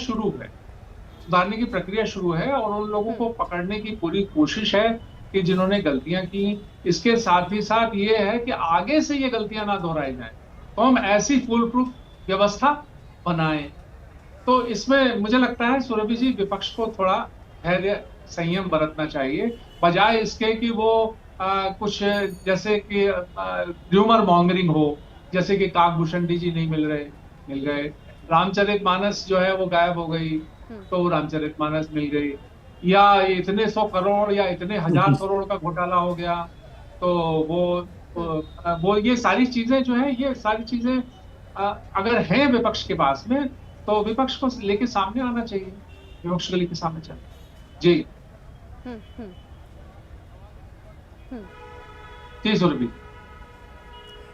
शुरू है और उन लोगों को पकड़ने की पूरी कोशिश है कि जिन्होंने गलतियां की। इसके साथ ही साथ ये है कि आगे से ये गलतियां ना दोहराई जाए। तो हम ऐसी फुल प्रूफ व्यवस्था बनाएं। तो इसमें मुझे लगता है सुरभि जी, विपक्ष को थोड़ा धैर्य संयम बरतना चाहिए, बजाय इसके कि वो कुछ जैसे कि र्यूमर मॉन्गरिंग हो, जैसे कि काकभूषणी जी नहीं मिल गए, रामचरितमानस जो है वो गायब हो गई तो रामचरितमानस मिल गई, या इतने 100 करोड़ या इतने 1000 करोड़ का घोटाला हो गया तो वो ये सारी चीजें जो है, ये सारी चीजें अगर हैं विपक्ष के पास में तो विपक्ष को लेके सामने आना चाहिए, विपक्ष को लेके सामने चाहिए। जी जी सुरभि।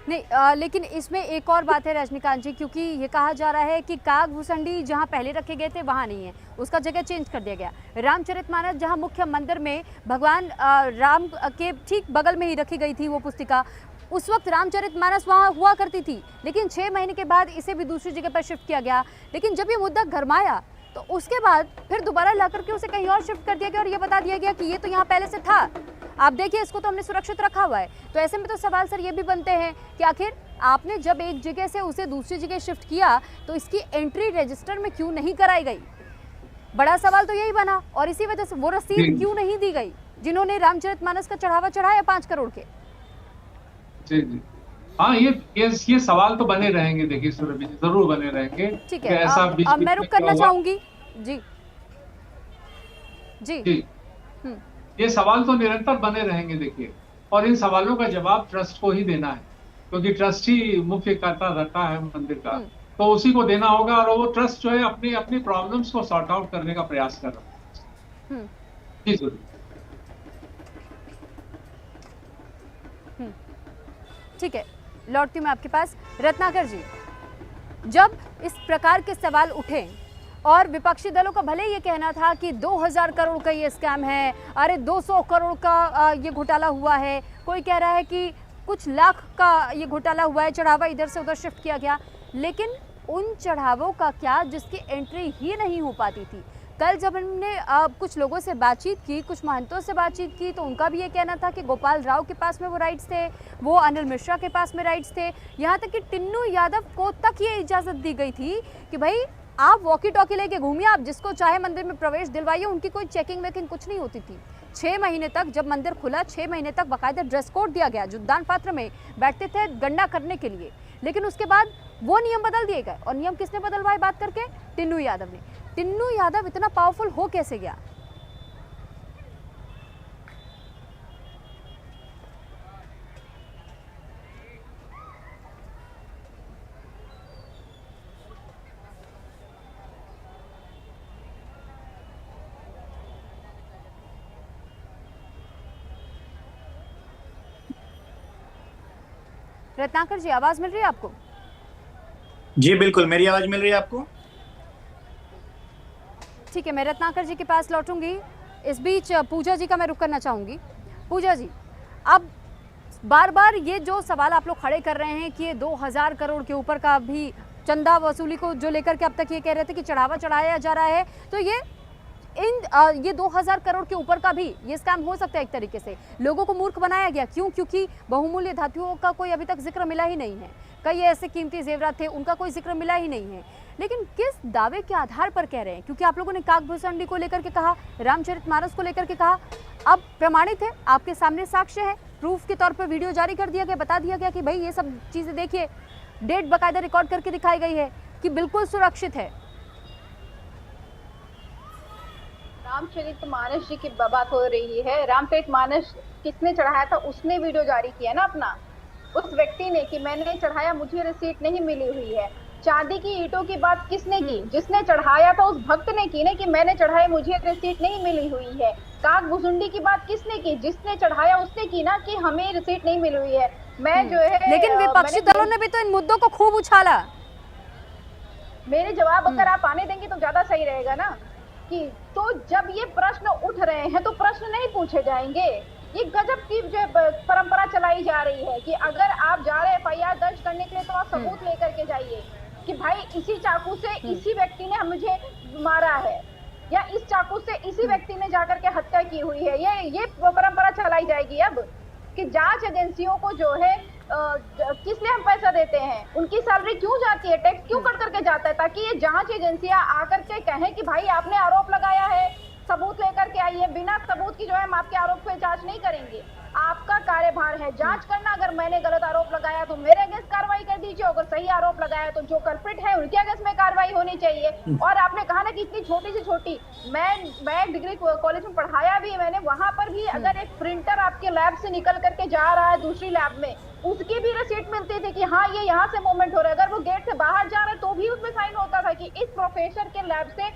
नहीं लेकिन इसमें एक और बात है रजनीकांत जी, क्योंकि ये कहा जा रहा है कि काकभूषणी जहां पहले रखे गए थे वहां नहीं है, उसका जगह चेंज कर दिया गया। रामचरितमानस जहां मुख्य मंदिर में भगवान राम के ठीक बगल में ही रखी गई थी वो पुस्तिका, उस वक्त रामचरितमानस वहां हुआ करती थी, लेकिन 6 महीने के बाद इसे भी दूसरी जगह पर शिफ्ट किया गया। लेकिन जब ये मुद्दा गरमाया तो उसके बाद फिर दोबारा ला करके उसे कहीं और शिफ्ट कर दिया गया और ये बता दिया गया कि ये तो यहाँ पहले से था, आप देखिए इसको तो हमने सुरक्षित रखा हुआ है। तो ऐसे में तो सवाल सर ये भी बनते हैं कि आखिर आपने जब एक जगह से उसे दूसरी जगह शिफ्ट किया तो इसकी एंट्री रजिस्टर में क्यों नहीं कराई गई? बड़ा सवाल तो यही बना, और इसी वजह से वो रसीद क्यों नहीं दी गई जिन्होंने रामचरितमानस का चढ़ावा चढ़ाया 5 करोड़ के। जी जी हाँ, ये सवाल तो बने रहेंगे, देखिए सुरभि जी, जरूर बने रहेंगे। ठीक है, अब मैं रुक करना चाहूंगी। जी जी जी ये सवाल तो निरंतर बने रहेंगे देखिए, और इन सवालों का जवाब ट्रस्ट को ही देना है, क्योंकि ट्रस्ट ही मुख्य कर्ता रहता है मंदिर का, तो उसी को देना होगा। और वो ट्रस्ट जो है अपनी अपनी प्रॉब्लम्स को सॉर्ट आउट करने का प्रयास कर रहा है। जी जरूर। ठीक है, लौटती हूँ मैं आपके पास। रत्नाकर जी, जब इस प्रकार के सवाल उठे और विपक्षी दलों का भले ये कहना था कि 2000 करोड़ का ये स्कैम है, अरे 200 करोड़ का ये घोटाला हुआ है, कोई कह रहा है कि कुछ लाख का ये घोटाला हुआ है, चढ़ावा इधर से उधर शिफ्ट किया गया, लेकिन उन चढ़ावों का क्या जिसकी एंट्री ही नहीं हो पाती थी। कल जब हमने कुछ लोगों से बातचीत की, कुछ महंतों से बातचीत की, तो उनका भी ये कहना था कि गोपाल राव के पास में वो राइट्स थे, वो अनिल मिश्रा के पास में राइट्स थे, यहाँ तक कि टिन्नू यादव को तक ये इजाज़त दी गई थी कि भाई आप वॉकी टॉकी लेके घूमिए, आप जिसको चाहे मंदिर में प्रवेश दिलवाइए, उनकी कोई चेकिंग वेकिंग कुछ नहीं होती थी। 6 महीने तक जब मंदिर खुला, 6 महीने तक बाकायदा ड्रेस कोड दिया गया, जो दान पात्र में बैठते थे गणना करने के लिए, लेकिन उसके बाद वो नियम बदल दिए गए। और नियम किसने बदलवाए बात करके? टिन्नू यादव ने। टिन्नू यादव इतना पावरफुल हो कैसे गया? रत्नाकर जी, आवाज मिल रही है आपको? जी बिल्कुल, मेरी आवाज मिल रही है आपको? ठीक है, मैं रत्नाकर जी के पास लौटूंगी। इस बीच पूजा जी का मैं रुक करना चाहूंगी। पूजा जी, अब बार बार ये जो सवाल आप लोग खड़े कर रहे हैं कि ये 2000 करोड़ के ऊपर का भी चंदा वसूली को जो लेकर के अब तक ये कह रहे थे कि चढ़ावा चढ़ाया जा रहा है, तो ये 2000 करोड़ के ऊपर का भी ये स्कैम हो सकता है। एक तरीके से लोगों को मूर्ख बनाया गया। क्यों? क्योंकि बहुमूल्य धातुओं का कोई अभी तक जिक्र मिला ही नहीं है। कई ऐसे कीमती जेवरात थे, उनका कोई जिक्र मिला ही नहीं है। लेकिन किस दावे के आधार पर कह रहे हैं? क्योंकि आप लोगों ने काकभूषणी को लेकर के कहा, रामचरितमानस को लेकर के कहा, अब प्रमाणित है, आपके सामने साक्ष्य है, प्रूफ के तौर पर वीडियो जारी कर दिया गया, बता दिया गया कि भाई ये सब चीजें देखिए, डेट बाकायदा रिकॉर्ड करके दिखाई गई है कि बिल्कुल सुरक्षित है। रामचरितमानस जी की बात हो रही है। रामचरितमानस किसने चढ़ाया था? उसने वीडियो जारी किया ना अपना, उस व्यक्ति ने, कि मैंने चढ़ाया, मुझे रिसीट नहीं मिली हुई है। चांदी की ईंटों की बात किसने की? जिसने चढ़ाया था उस भक्त ने की ना, कि मैंने चढ़ाया, मुझे रिसीट नहीं मिली हुई है। काकभूषणी की बात किसने की? जिसने चढ़ाया उसने की ना, कि हमें रिसीट नहीं मिली हुई है। मैं जो है, लेकिन विपक्षी दलों ने भी तो इन मुद्दों को खूब उछाला। मेरे जवाब अगर आप आने देंगे तो ज्यादा सही रहेगा ना। कि तो जब ये प्रश्न उठ रहे हैं तो प्रश्न नहीं पूछे जाएंगे? ये गजब की जो परंपरा चलाई जा रही है कि अगर आप जा रहे हैं FIR दर्ज करने के लिए तो आप सबूत लेकर के जाइए कि भाई इसी चाकू से इसी व्यक्ति ने मुझे मारा है, या इस चाकू से इसी व्यक्ति ने जाकर के हत्या की हुई है। ये परंपरा चलाई जाएगी अब, कि जांच एजेंसियों को जो है किस लिए हम पैसा देते हैं, उनकी सैलरी क्यों जाती है, टैक्स क्यों कट करके जाता है, ताकि ये जांच एजेंसियां आकर के कहें कि भाई आपने आरोप लगाया है, सबूत लेकर के आइए। बिना सबूत की जो है हम आपके आरोप पे जांच नहीं करेंगे। आपका कार्यभार है जांच करना। अगर मैंने गलत आरोप लगाया तो मेरे अगेंस्ट कार्रवाई कर दीजिए, अगर सही आरोप लगाया तो जो कल्प्रिट है उनके अगेंस्ट में कार्रवाई होनी चाहिए। और आपने कहा ना कि इतनी छोटी से छोटी, मैं डिग्री कॉलेज में पढ़ाया भी, मैंने वहां पर भी अगर एक प्रिंटर आपके लैब से निकल करके जा रहा है दूसरी लैब में, उसकी भी रिसीट मिलती थी कि हाँ ये यहाँ से मूवमेंट हो रहा है। अगर वो गेट से बाहर जा रहा है तो भी उसमें साइन होता था कि इस प्रोफेसर के लैब से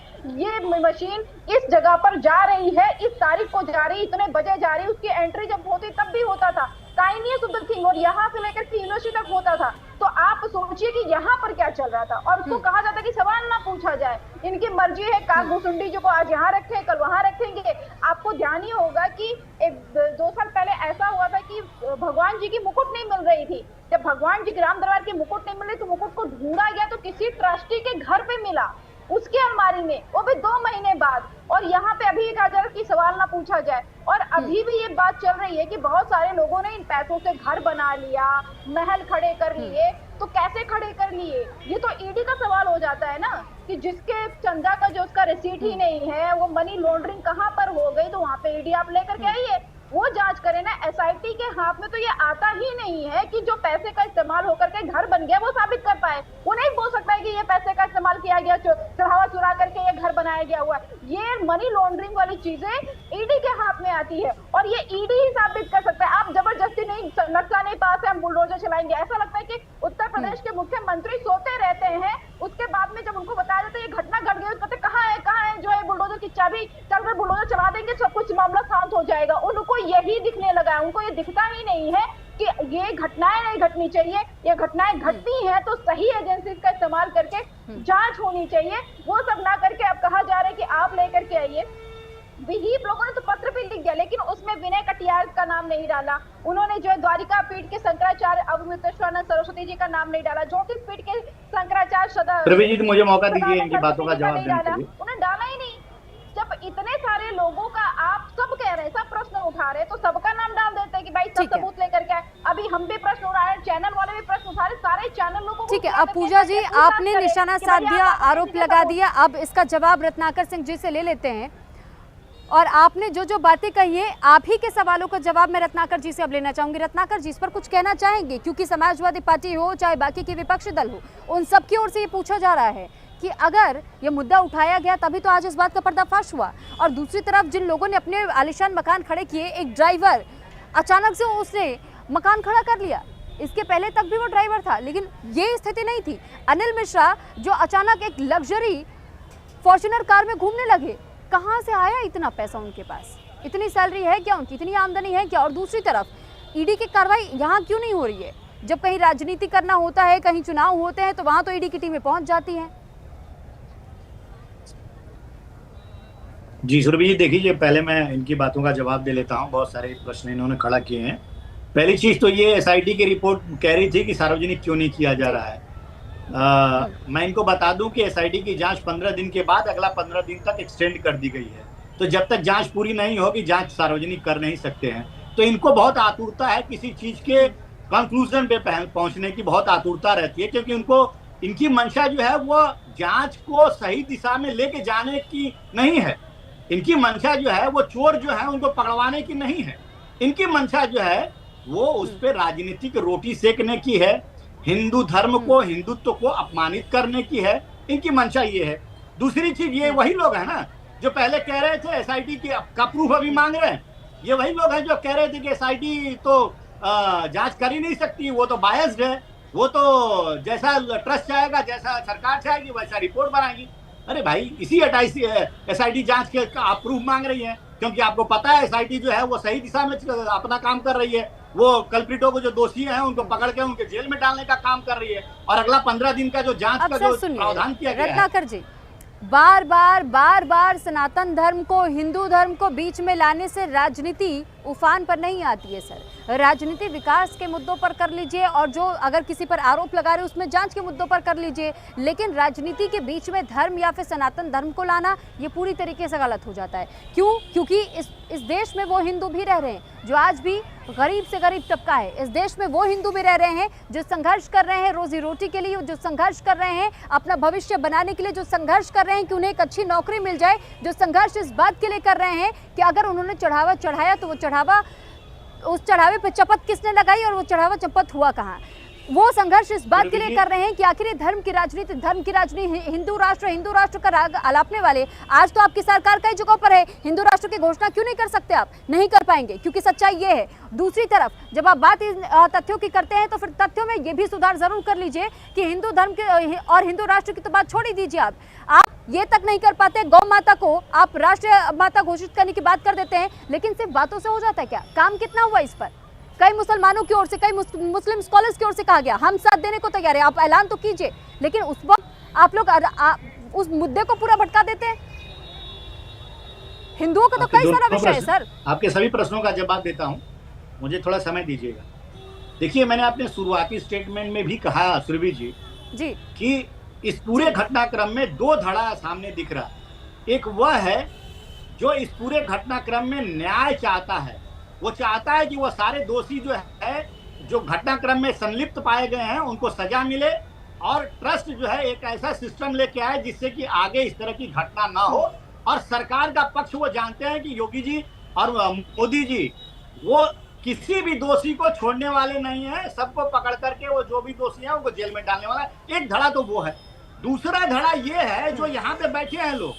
ये मशीन इस जगह पर जा रही है, इस तारीख को जा रही, इतने बजे जा रही। उसकी एंट्री जब होती तब भी होता था, काइंडनेस ऑफ द थिंग, और यहाँ से लेकर के यूनिवर्सिटी तक होता था। तो आप सोचिए कि यहाँ पर क्या चल रहा था। और उसको कहा जाता कि सवाल ना पूछा जाए, इनकी मर्जी है, कागभूसुंडी जो को आज यहाँ रखे कल वहां रखेंगे। आपको ध्यान ही होगा कि 2 साल पहले ऐसा हुआ था कि भगवान जी की मुकुट नहीं मिल रही थी। जब भगवान जी की राम दरबार की मुकुट नहीं मिल रही तो मुकुट को ढूंढा गया तो किसी ट्रस्टी के घर पे मिला, उसके अलमारी में, वो भी 2 महीने बाद। और यहाँ पे अभी कहा जा रहा है कि सवाल ना पूछा जाए। और अभी भी ये बात चल रही है कि बहुत सारे लोगों ने इन पैसों से घर बना लिया, महल खड़े कर लिए। तो कैसे खड़े कर लिए, ये तो ईडी का सवाल हो जाता है ना, कि जिसके चंदा का जो उसका रिसीट ही नहीं है, वो मनी लॉन्ड्रिंग कहाँ पर हो गई, तो वहां पे ईडी आप लेकर के आइए, वो जांच करे ना। एसआईटी के हाथ में तो ये आता ही नहीं है कि जो पैसे का इस्तेमाल होकर के घर बन गया वो साबित कर पाए। वो नहीं बोल सकता है कि ये पैसे का इस्तेमाल किया गया, चढ़ावा चुरा करके ये घर बनाया गया हुआ। ये मनी लॉन्ड्रिंग वाली चीजें ईडी के हाथ में आती है और ये ईडी ही साबित कर सकता है। आप जबरदस्ती नहीं, नक्शा नहीं पास है हम बुलडोजर चलाएंगे। ऐसा लगता है कि उत्तर प्रदेश के मुख्यमंत्री सोते रहते हैं, उसके बाद में जब उनको बताया जाता है ये घटना घट गई, कहते कहाँ है जो है बुलडोजर की चाबी, चल रहे बुलडोजर चला देंगे सब कुछ मामला शांत हो जाएगा। उनको यही दिखने लगा है, उनको ये दिखता ही नहीं है कि ये घटनाएं नहीं घटनी चाहिए। ये घटनाएं घटती हैं तो सही एजेंसी का इस्तेमाल करके जांच होनी चाहिए, वो सब ना करके अब कहा जा रहा है कि आप लेकर के आइए। विहीप लोगों ने तो पत्र भी लिख दिया, लेकिन उसमें विनय कटियार का नाम नहीं डाला। उन्होंने जो है द्वारिका पीठ के शंकराचार्य अवमितेश्वरानंद सरस्वती जी का नाम नहीं डाला, ज्योतिष पीठ के शंकराचार्य जी मुझे मौका दीजिए इनकी बातों का जवाब देने के लिए। उन्हें डाला ही नहीं। जब इतने सारे लोगों का आप सब कह रहे हैं, सब प्रश्न उठा रहे हैं, तो सबका नाम डाल देते हैं कि भाई सब सबूत लेकर के आए। अभी हम भी प्रश्न उठा रहे हैं, चैनल वाले भी प्रश्न उठा रहे, सारे चैनल लोगों को। ठीक है, अब पूजा जी आपने निशाना साध दिया, आरोप लगा दिया, अब इसका जवाब रत्नाकर सिंह जी से ले लेते हैं। और आपने जो जो बातें कही है, आप ही के सवालों का जवाब मैं रत्नाकर जी से अब लेना चाहूंगी। रत्नाकर जी इस पर कुछ कहना चाहेंगे, क्योंकि समाजवादी पार्टी हो चाहे बाकी के विपक्षी दल हो, उन सब की ओर से ये पूछा जा रहा है कि अगर ये मुद्दा उठाया गया तभी तो आज इस बात का पर्दाफाश हुआ। और दूसरी तरफ जिन लोगों ने अपने आलीशान मकान खड़े किए, एक ड्राइवर अचानक से उसने मकान खड़ा कर लिया, इसके पहले तक भी वो ड्राइवर था, लेकिन ये स्थिति नहीं थी। अनिल मिश्रा जो अचानक एक लग्जरी फॉर्च्यूनर कार में घूमने लगे, कहाँ से आया इतना पैसा उनके पास, इतनी सैलरी है क्या उनकी, इतनी आमदनी है क्या। और दूसरी तरफ ईडी की कार्रवाई यहाँ क्यों नहीं हो रही है। जब कहीं राजनीति करना होता है, कहीं चुनाव होते हैं, तो वहां तो ईडी की टीमें पहुंच जाती हैं। जी सुरभि जी, देखिए पहले मैं इनकी बातों का जवाब दे लेता हूं। बहुत सारे प्रश्न इन्होंने खड़ा किए हैं। पहली चीज तो ये एसआईटी की रिपोर्ट कह रही थी कि सार्वजनिक क्यों नहीं किया जा रहा है। मैं इनको बता दूं कि एसआईटी की जांच 15 दिन के बाद अगला 15 दिन तक एक्सटेंड कर दी गई है। तो जब तक जांच पूरी नहीं होगी जांच सार्वजनिक कर नहीं सकते हैं। तो इनको बहुत आतुरता है, किसी चीज के कंक्लूजन पे पहुंचने की बहुत आतुरता रहती है, क्योंकि उनको इनकी मंशा जो है वो जांच को सही दिशा में लेके जाने की नहीं है। इनकी मंशा जो है वो चोर जो है उनको पकड़वाने की नहीं है। इनकी मंशा जो है वो उस पर राजनीतिक रोटी सेकने की है, हिंदू धर्म को, हिंदुत्व को अपमानित करने की है। इनकी मंशा ये है। दूसरी चीज, ये वही लोग हैं ना जो पहले कह रहे थे एसआईटी का प्रूफ अभी मांग रहे हैं। ये वही लोग हैं जो कह रहे थे कि एसआईटी तो जांच कर ही नहीं सकती, वो तो बायस्ड है, वो तो जैसा ट्रस्ट चाहेगा, जैसा सरकार चाहेगी वैसा रिपोर्ट बनाएगी। अरे भाई, इसी एसआईटी जांच के आप प्रूफ मांग रही है, क्योंकि आपको पता है एसआईटी जो है वो सही दिशा में अपना काम कर रही है। वो कल्प्रिटों को, जो दोषी हैं, उनको पकड़ के उनके जेल में डालने का काम कर रही है। और अगला 15 दिन का जो जांच का जो प्रावधान किया गया है। रत्नाकर जी, बार बार सनातन धर्म को, हिंदू धर्म को बीच में लाने से राजनीति उफान पर नहीं आती है सर। राजनीति विकास के मुद्दों पर कर लीजिए और जो अगर किसी पर आरोप लगा रहे उसमें जांच के मुद्दों पर कर लीजिए, लेकिन राजनीति के बीच में धर्म या फिर सनातन धर्म को लाना ये पूरी तरीके से गलत हो जाता है। क्यों? क्योंकि इस देश में वो हिंदू भी रह रहे हैं जो आज भी गरीब से गरीब तबका है। इस देश में वो हिंदू भी रह रहे हैं जो संघर्ष कर रहे हैं रोजी रोटी के लिए, जो संघर्ष कर रहे हैं अपना भविष्य बनाने के लिए, जो संघर्ष कर रहे हैं कि उन्हें एक अच्छी नौकरी मिल जाए, जो संघर्ष इस बात के लिए कर रहे हैं कि अगर उन्होंने चढ़ावा चढ़ाया तो वो चढ़ावा, उस चढ़ावे पे चपत किसने लगाई और वो चढ़ावा चपत हुआ कहाँ। वो संघर्ष इस बात के लिए कर रहे हैं कि आखिर ये धर्म की राजनीति, हिंदू राष्ट्र का राग अलापने वाले आज तो आपकी सरकार कई जगहों पर है, हिंदू राष्ट्र की घोषणा क्यों नहीं कर सकते? आप नहीं कर पाएंगे क्योंकि सच्चाई ये है। दूसरी तरफ जब आप बात इन तथ्यों की करते हैं तो फिर तथ्यों में ये भी सुधार जरूर कर लीजिए कि हिंदू धर्म के और हिंदू राष्ट्र की तो बात छोड़ ही दीजिए। आप ये तक नहीं कर पाते, गौ माता को आप राष्ट्रीय माता घोषित करने की बात कर देते हैं, लेकिन सिर्फ बातों से हो जाता है क्या? काम कितना हुआ इस पर? कई मुसलमानों की ओर से, कई मुस्लिम स्कॉलर्स की ओर से कहा गया हम साथ देने को तैयार है, आप ऐलान तो कीजिए, लेकिन उस वक्त आप लोग उस मुद्दे को पूरा भटका देते हैं। हिंदुओं का तो कई सारा विषय है सर। आपके सभी प्रश्नों का जवाब देता हूं, मुझे थोड़ा समय दीजिएगा। देखिए, मैंने अपने शुरुआती स्टेटमेंट में भी कहा सुरभि जी कि इस पूरे घटनाक्रम में दो धड़ा सामने दिख रहा है। एक वह है जो इस पूरे घटनाक्रम में न्याय चाहता है, वो चाहता है कि वो सारे दोषी जो है, जो घटनाक्रम में संलिप्त पाए गए हैं, उनको सजा मिले और ट्रस्ट जो है एक ऐसा सिस्टम लेके आए जिससे कि आगे इस तरह की घटना ना हो। और सरकार का पक्ष वो जानते हैं कि योगी जी और मोदी जी वो किसी भी दोषी को छोड़ने वाले नहीं है, सबको पकड़ करके वो जो भी दोषी है उनको जेल में डालने वाला है। एक धड़ा तो वो है। दूसरा धड़ा ये है जो यहाँ पे बैठे हैं लोग,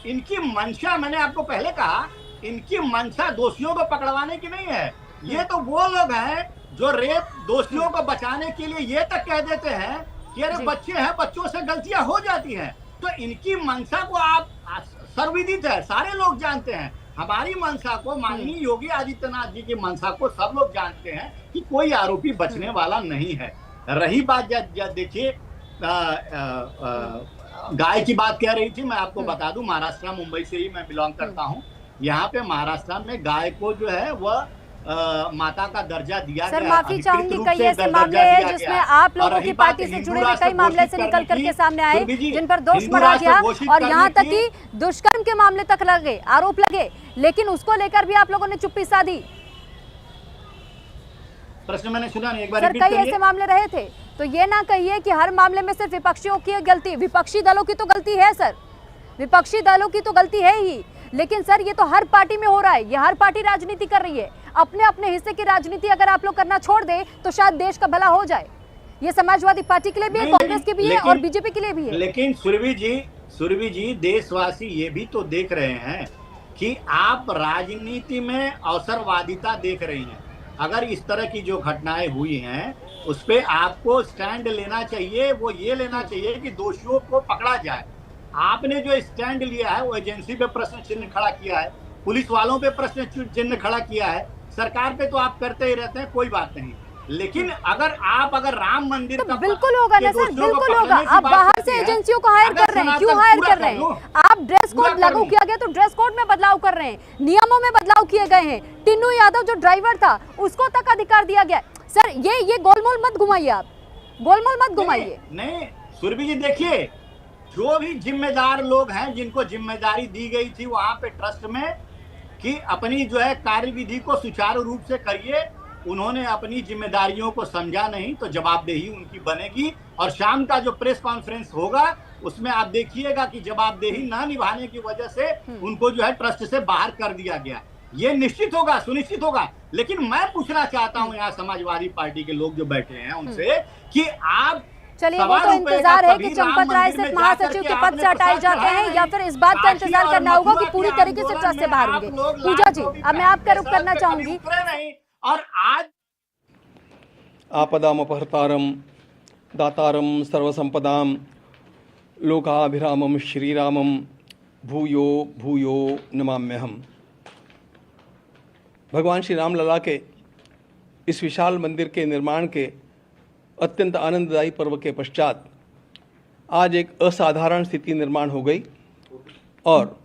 इनकी मंशा, मैंने आपको पहले कहा, इनकी मंशा दोषियों को पकड़वाने की नहीं है। ये तो वो लोग हैं जो रेप दोषियों को बचाने के लिए ये तक कह देते हैं कि अरे बच्चे हैं, बच्चों से गलतियां हो जाती हैं। तो इनकी मंशा को आप सर्वविदित है, सारे लोग जानते हैं। हमारी मंशा को, माननीय योगी आदित्यनाथ जी की मंशा को सब लोग जानते हैं कि कोई आरोपी बचने वाला नहीं है। रही बात, देखिए गाय की बात कह रही थी, मैं आपको बता दूं, महाराष्ट्र मुंबई से ही मैं बिलोंग करता हूं। यहाँ पे महाराष्ट्र में गाय को जो है वह माता का दर्जा दिया गया। सर माफी चाहूंगी, कई ऐसे मामले हैं जिसमें आप लोगों की पार्टी से जुड़े हुए कई मामले से निकल करके सामने आए जिन पर दोष मढ़ा गया और यहाँ तक कि दुष्कर्म के मामले तक लगे, आरोप लगे, लेकिन उसको लेकर भी आप लोगों ने चुप्पी साधी। प्रश्न मैंने सुना नहीं, एक बार सर कई ऐसे मामले रहे थे, तो ये ना कहिए कि हर मामले में सिर्फ विपक्षियों की गलती, विपक्षी दलों की तो गलती है सर, विपक्षी दलों की तो गलती है ही, लेकिन सर ये तो हर पार्टी में हो रहा है, ये हर पार्टी राजनीति कर रही है। अपने अपने हिस्से की राजनीति अगर आप लोग करना छोड़ दें तो शायद देश का भला हो जाए। ये समाजवादी पार्टी के लिए भी है, कांग्रेस के भी है और बीजेपी के लिए भी है। लेकिन सुरभि जी देशवासी ये भी तो देख रहे हैं कि आप राजनीति में अवसरवादिता देख रही हैं। अगर इस तरह की जो घटनाएं हुई हैं उस पे आपको स्टैंड लेना चाहिए, वो ये लेना चाहिए कि दोषियों को पकड़ा जाए। आपने जो स्टैंड लिया है वो एजेंसी पे प्रश्न चिन्ह खड़ा किया है, पुलिस वालों पे प्रश्न चिन्ह खड़ा किया है, सरकार पे तो आप करते ही रहते हैं, कोई बात नहीं। लेकिन अगर राम मंदिर तो बिल्कुल होगा ना सर, बिल्कुल होगा। आप बाहर से एजेंसियों को हायर कर रहे हैं, क्यों हायर कर रहे हैं? आप ड्रेस कोड लागू किया गया तो ड्रेस कोड में बदलाव कर रहे हैं, नियमों में बदलाव किए गए हैं। टिन्नू यादव जो ड्राइवर था उसको तक अधिकार दिया गया। सर ये गोलमोल मत घुमाइए, आप गोलमोल मत घुमाइए। नहीं सुरभि जी, देखिए जो भी जिम्मेदार लोग हैं जिनको जिम्मेदारी दी गई थी वहां पे ट्रस्ट में कि अपनी जो है कार्यविधि को सुचारू रूप से करिए, उन्होंने अपनी जिम्मेदारियों को समझा नहीं तो जवाबदेही उनकी बनेगी। और शाम का जो प्रेस कॉन्फ्रेंस होगा उसमें आप देखिएगा कि जवाबदेही ना निभाने की वजह से उनको जो है ट्रस्ट से बाहर कर दिया गया। ये निश्चित होगा, सुनिश्चित होगा। लेकिन मैं पूछना चाहता हूं यहाँ समाजवादी पार्टी के लोग जो बैठे हैं उनसे कि आप, चलिए वो तो इंतजार है कि चंपत राय सिर्फ महासचिव के पद से हटाए जाते हैं या फिर इस बात का इंतजार करना होगा कि पूरी तरीके से ट्रस्ट से बाहर होंगे। पूजा जी, अब मैं आपका रुख करना चाहूंगी। और आज आपदामपहर्तारं दातारं सर्वसंपदां लोकाभिरामं श्रीरामं भूयो भूयो नमाम्यहम्। भगवान श्री राम लला के इस विशाल मंदिर के निर्माण के अत्यंत आनंददायी पर्व के पश्चात आज एक असाधारण स्थिति निर्माण हो गई और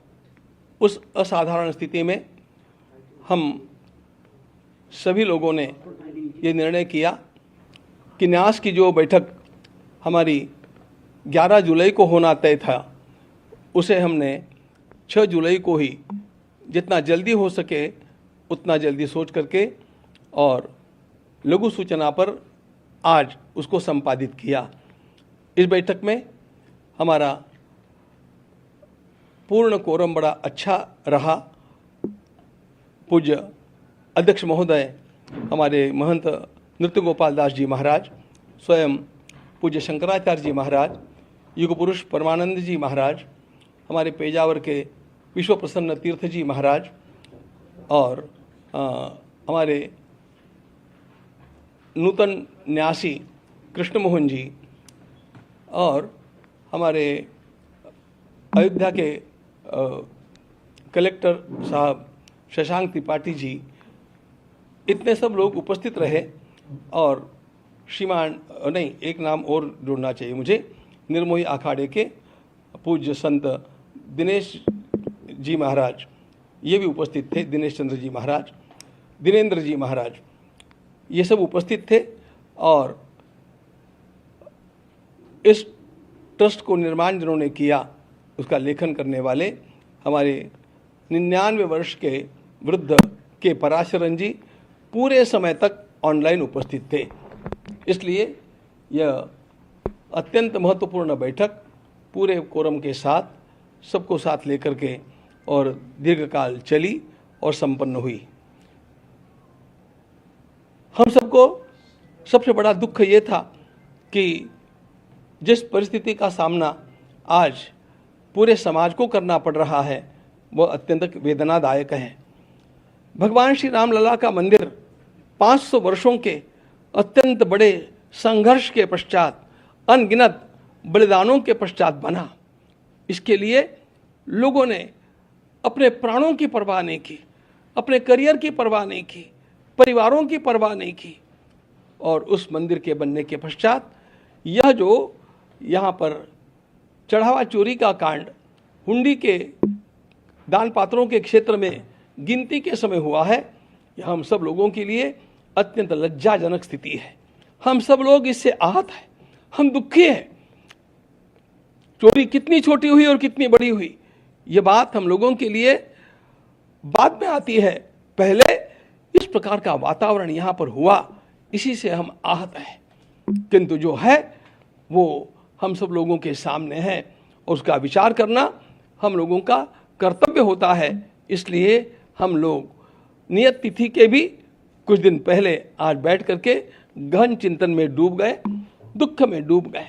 उस असाधारण स्थिति में हम सभी लोगों ने ये निर्णय किया कि न्यास की जो बैठक हमारी 11 जुलाई को होना तय था, उसे हमने 6 जुलाई को ही जितना जल्दी हो सके उतना जल्दी सोच करके और लघु सूचना पर आज उसको संपादित किया। इस बैठक में हमारा पूर्ण कोरम बड़ा अच्छा रहा। पूज्य अध्यक्ष महोदय हमारे महंत नृत्य गोपाल दास जी महाराज, स्वयं पूज्य शंकराचार्य जी महाराज, युग पुरुष परमानंद जी महाराज, हमारे पेजावर के विश्व प्रसन्न तीर्थ जी महाराज और हमारे नूतन न्यासी कृष्ण मोहन जी और हमारे अयोध्या के कलेक्टर साहब शशांक त्रिपाठी जी, इतने सब लोग उपस्थित रहे। और श्रीमान नहीं, एक नाम और जोड़ना चाहिए मुझे, निर्मोही अखाड़े के पूज्य संत दिनेश जी महाराज, ये भी उपस्थित थे। दिनेश चंद्र जी महाराज, दिनेंद्र जी महाराज, ये सब उपस्थित थे। और इस ट्रस्ट को निर्माण जिन्होंने किया, उसका लेखन करने वाले हमारे 99 वर्ष के वृद्ध के पराशरन जी पूरे समय तक ऑनलाइन उपस्थित थे। इसलिए यह अत्यंत महत्वपूर्ण बैठक पूरे कोरम के साथ, सबको साथ लेकर के और दीर्घकाल चली और संपन्न हुई। हम सबको सबसे बड़ा दुख ये था कि जिस परिस्थिति का सामना आज पूरे समाज को करना पड़ रहा है, वह अत्यंत वेदनादायक है। भगवान श्री राम लला का मंदिर 500 वर्षों के अत्यंत बड़े संघर्ष के पश्चात, अनगिनत बलिदानों के पश्चात बना। इसके लिए लोगों ने अपने प्राणों की परवाह नहीं की, अपने करियर की परवाह नहीं की, परिवारों की परवाह नहीं की। और उस मंदिर के बनने के पश्चात यह जो यहाँ पर चढ़ावा चोरी का कांड हुंडी के दान पात्रों के क्षेत्र में गिनती के समय हुआ है, यह हम सब लोगों के लिए अत्यंत लज्जाजनक स्थिति है। हम सब लोग इससे आहत हैं, हम दुखी हैं। चोरी कितनी छोटी हुई और कितनी बड़ी हुई, ये बात हम लोगों के लिए बाद में आती है। पहले इस प्रकार का वातावरण यहाँ पर हुआ, इसी से हम आहत हैं। किंतु जो है वो हम सब लोगों के सामने है और उसका विचार करना हम लोगों का कर्तव्य होता है। इसलिए हम लोग नियत तिथि के भी कुछ दिन पहले आज बैठ करके गहन चिंतन में डूब गए, दुख में डूब गए।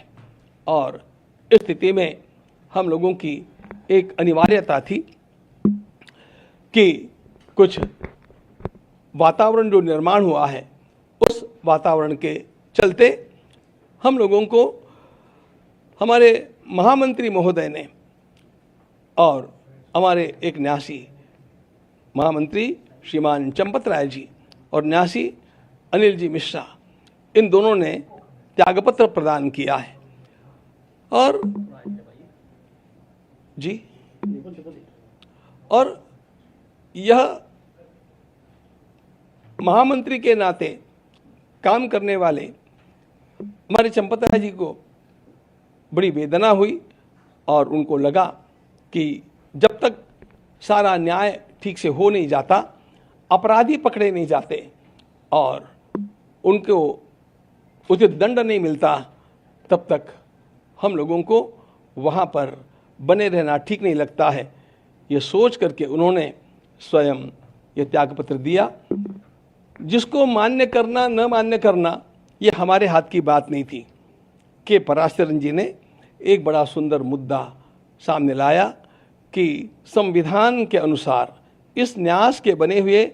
और इस स्थिति में हम लोगों की एक अनिवार्यता थी कि कुछ वातावरण जो निर्माण हुआ है, उस वातावरण के चलते हम लोगों को हमारे महामंत्री महोदय ने और हमारे एक न्यासी महामंत्री श्रीमान चंपत राय जी और न्यासी अनिल जी मिश्रा, इन दोनों ने त्यागपत्र प्रदान किया है। और जी, और यह महामंत्री के नाते काम करने वाले हमारे चंपत राय जी को बड़ी वेदना हुई और उनको लगा कि जब तक सारा न्याय ठीक से हो नहीं जाता, अपराधी पकड़े नहीं जाते और उनको उचित दंड नहीं मिलता, तब तक हम लोगों को वहाँ पर बने रहना ठीक नहीं लगता है। ये सोच करके उन्होंने स्वयं ये त्यागपत्र दिया। जिसको मान्य करना न मान्य करना ये हमारे हाथ की बात नहीं थी। के पराशरन जी ने एक बड़ा सुंदर मुद्दा सामने लाया कि संविधान के अनुसार, इस न्यास के बने हुए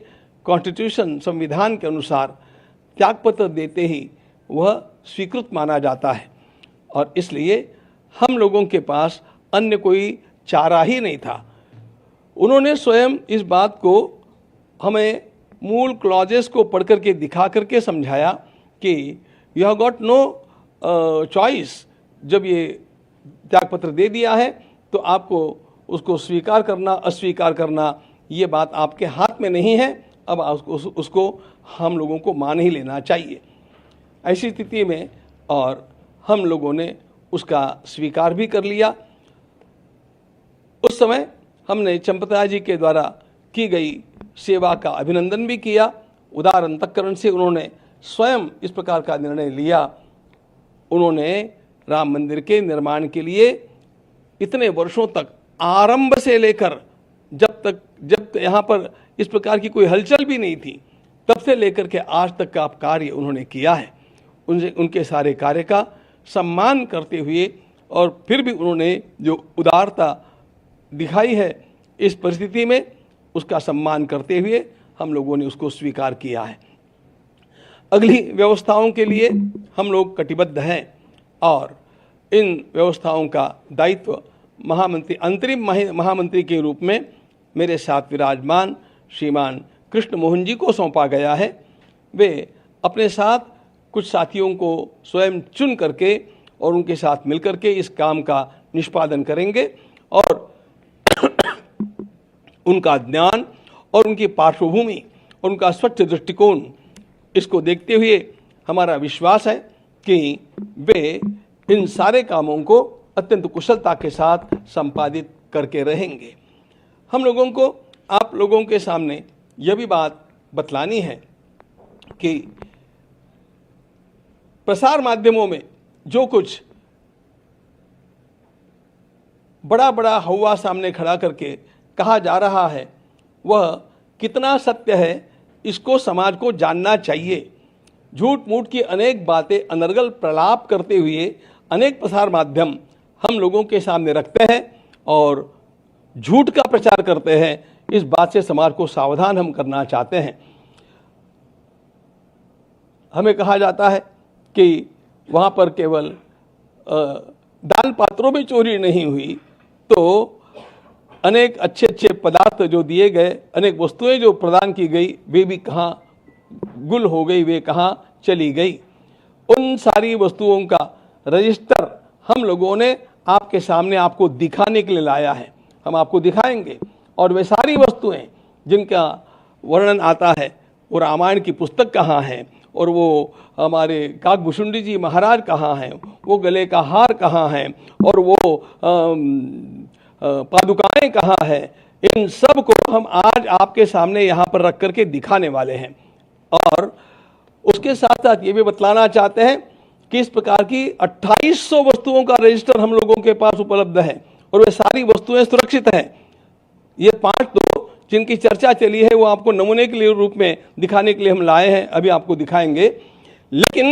कॉन्स्टिट्यूशन संविधान के अनुसार त्यागपत्र देते ही वह स्वीकृत माना जाता है और इसलिए हम लोगों के पास अन्य कोई चारा ही नहीं था। उन्होंने स्वयं इस बात को हमें मूल क्लॉजेस को पढ़ करके दिखा करके समझाया कि you have got no choice. जब ये त्यागपत्र दे दिया है तो आपको उसको स्वीकार करना अस्वीकार करना ये बात आपके हाथ में नहीं है, अब उसको हम लोगों को मान ही लेना चाहिए। ऐसी स्थिति में और हम लोगों ने उसका स्वीकार भी कर लिया। उस समय हमने चंपतराय जी के द्वारा की गई सेवा का अभिनंदन भी किया। उदार अंतःकरण से उन्होंने स्वयं इस प्रकार का निर्णय लिया। उन्होंने राम मंदिर के निर्माण के लिए इतने वर्षों तक आरंभ से लेकर जब यहाँ पर इस प्रकार की कोई हलचल भी नहीं थी, तब से लेकर के आज तक का कार्य उन्होंने किया है। उनके सारे कार्य का सम्मान करते हुए और फिर भी उन्होंने जो उदारता दिखाई है इस परिस्थिति में, उसका सम्मान करते हुए हम लोगों ने उसको स्वीकार किया है। अगली व्यवस्थाओं के लिए हम लोग कटिबद्ध हैं और इन व्यवस्थाओं का दायित्व महामंत्री, अंतरिम महामंत्री के रूप में मेरे साथ विराजमान श्रीमान कृष्ण मोहन जी को सौंपा गया है। वे अपने साथ कुछ साथियों को स्वयं चुन करके और उनके साथ मिलकर के इस काम का निष्पादन करेंगे और उनका ज्ञान और उनकी पार्श्वभूमि और उनका स्वच्छ दृष्टिकोण, इसको देखते हुए हमारा विश्वास है कि वे इन सारे कामों को अत्यंत कुशलता के साथ संपादित करके रहेंगे। हम लोगों को आप लोगों के सामने यह भी बात बतलानी है कि प्रसार माध्यमों में जो कुछ बड़ा बड़ा हवा सामने खड़ा करके कहा जा रहा है वह कितना सत्य है, इसको समाज को जानना चाहिए। झूठ मूठ की अनेक बातें अनर्गल प्रलाप करते हुए अनेक प्रसार माध्यम हम लोगों के सामने रखते हैं और झूठ का प्रचार करते हैं। इस बात से समाज को सावधान हम करना चाहते हैं। हमें कहा जाता है कि वहाँ पर केवल दान पात्रों में चोरी नहीं हुई, तो अनेक अच्छे अच्छे पदार्थ जो दिए गए, अनेक वस्तुएं जो प्रदान की गई, वे भी कहाँ गुल हो गई, वे कहाँ चली गई। उन सारी वस्तुओं का रजिस्टर हम लोगों ने आपके सामने आपको दिखाने के लिए लाया है। हम आपको दिखाएंगे और वे सारी वस्तुएं जिनका वर्णन आता है, वो रामायण की पुस्तक कहाँ है और वो हमारे काकभूषुंडी जी महाराज कहाँ हैं, वो गले का हार कहाँ है और वो पादुकाएं कहाँ है, इन सब को हम आज आपके सामने यहाँ पर रख करके दिखाने वाले हैं। और उसके साथ साथ ये भी बतलाना चाहते हैं कि इस प्रकार की 2800 वस्तुओं का रजिस्टर हम लोगों के पास उपलब्ध है और वे सारी वस्तुएं सुरक्षित हैं। ये 5 तो जिनकी चर्चा चली है वो आपको नमूने के लिए रूप में दिखाने के लिए हम लाए हैं, अभी आपको दिखाएंगे। लेकिन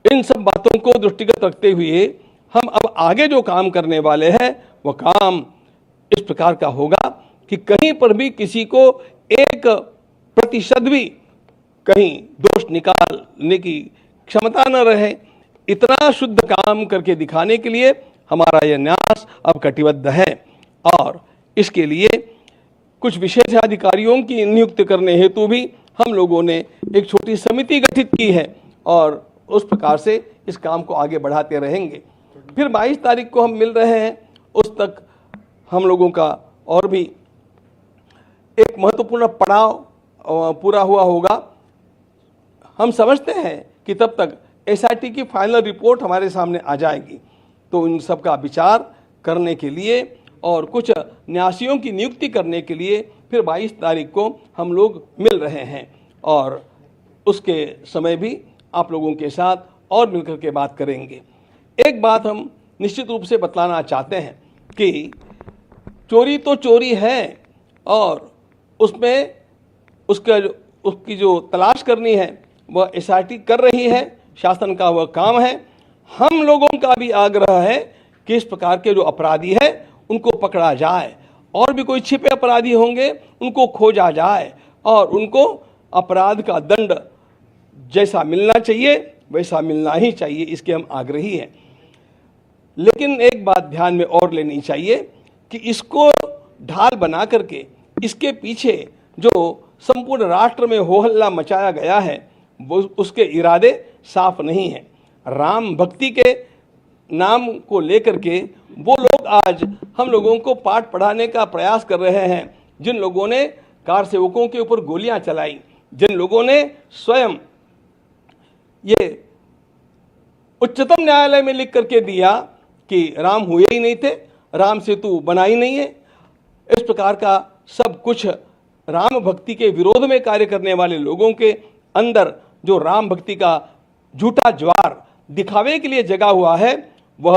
इन सब बातों को दृष्टिगत रखते हुए हम अब आगे जो काम करने वाले हैं वह काम इस प्रकार का होगा कि कहीं पर भी किसी को 1% भी कहीं दोष निकालने की क्षमता न रहे, इतना शुद्ध काम करके दिखाने के लिए हमारा यह न्यास अब कटिबद्ध है। और इसके लिए कुछ विशेष अधिकारियों की नियुक्ति करने हेतु भी हम लोगों ने एक छोटी समिति गठित की है और उस प्रकार से इस काम को आगे बढ़ाते रहेंगे। फिर 22 तारीख को हम मिल रहे हैं, उस तक हम लोगों का और भी एक महत्वपूर्ण पड़ाव पूरा हुआ होगा। हम समझते हैं कि तब तक एसआईटी की फाइनल रिपोर्ट हमारे सामने आ जाएगी, तो इन सब का विचार करने के लिए और कुछ न्यासियों की नियुक्ति करने के लिए फिर 22 तारीख को हम लोग मिल रहे हैं और उसके समय भी आप लोगों के साथ और मिलकर के बात करेंगे। एक बात हम निश्चित रूप से बतलाना चाहते हैं कि चोरी तो चोरी है और उसमें उसकी जो तलाश करनी है वह एसआईटी कर रही है, शासन का वह काम है। हम लोगों का भी आग्रह है कि इस प्रकार के जो अपराधी है उनको पकड़ा जाए और भी कोई छिपे अपराधी होंगे उनको खोजा जाए और उनको अपराध का दंड जैसा मिलना चाहिए वैसा मिलना ही चाहिए, इसके हम आग्रही हैं। लेकिन एक बात ध्यान में और लेनी चाहिए कि इसको ढाल बना करके इसके पीछे जो संपूर्ण राष्ट्र में हो हल्ला मचाया गया है वो उसके इरादे साफ नहीं हैं। राम भक्ति के नाम को लेकर के वो लोग आज हम लोगों को पाठ पढ़ाने का प्रयास कर रहे हैं जिन लोगों ने कार सेवकों के ऊपर गोलियां चलाई, जिन लोगों ने स्वयं ये उच्चतम न्यायालय में लिख करके दिया कि राम हुए ही नहीं थे, राम सेतु बना ही नहीं है, इस प्रकार का सब कुछ राम भक्ति के विरोध में कार्य करने वाले लोगों के अंदर जो राम भक्ति का झूठा ज्वार दिखावे के लिए जगा हुआ है, वह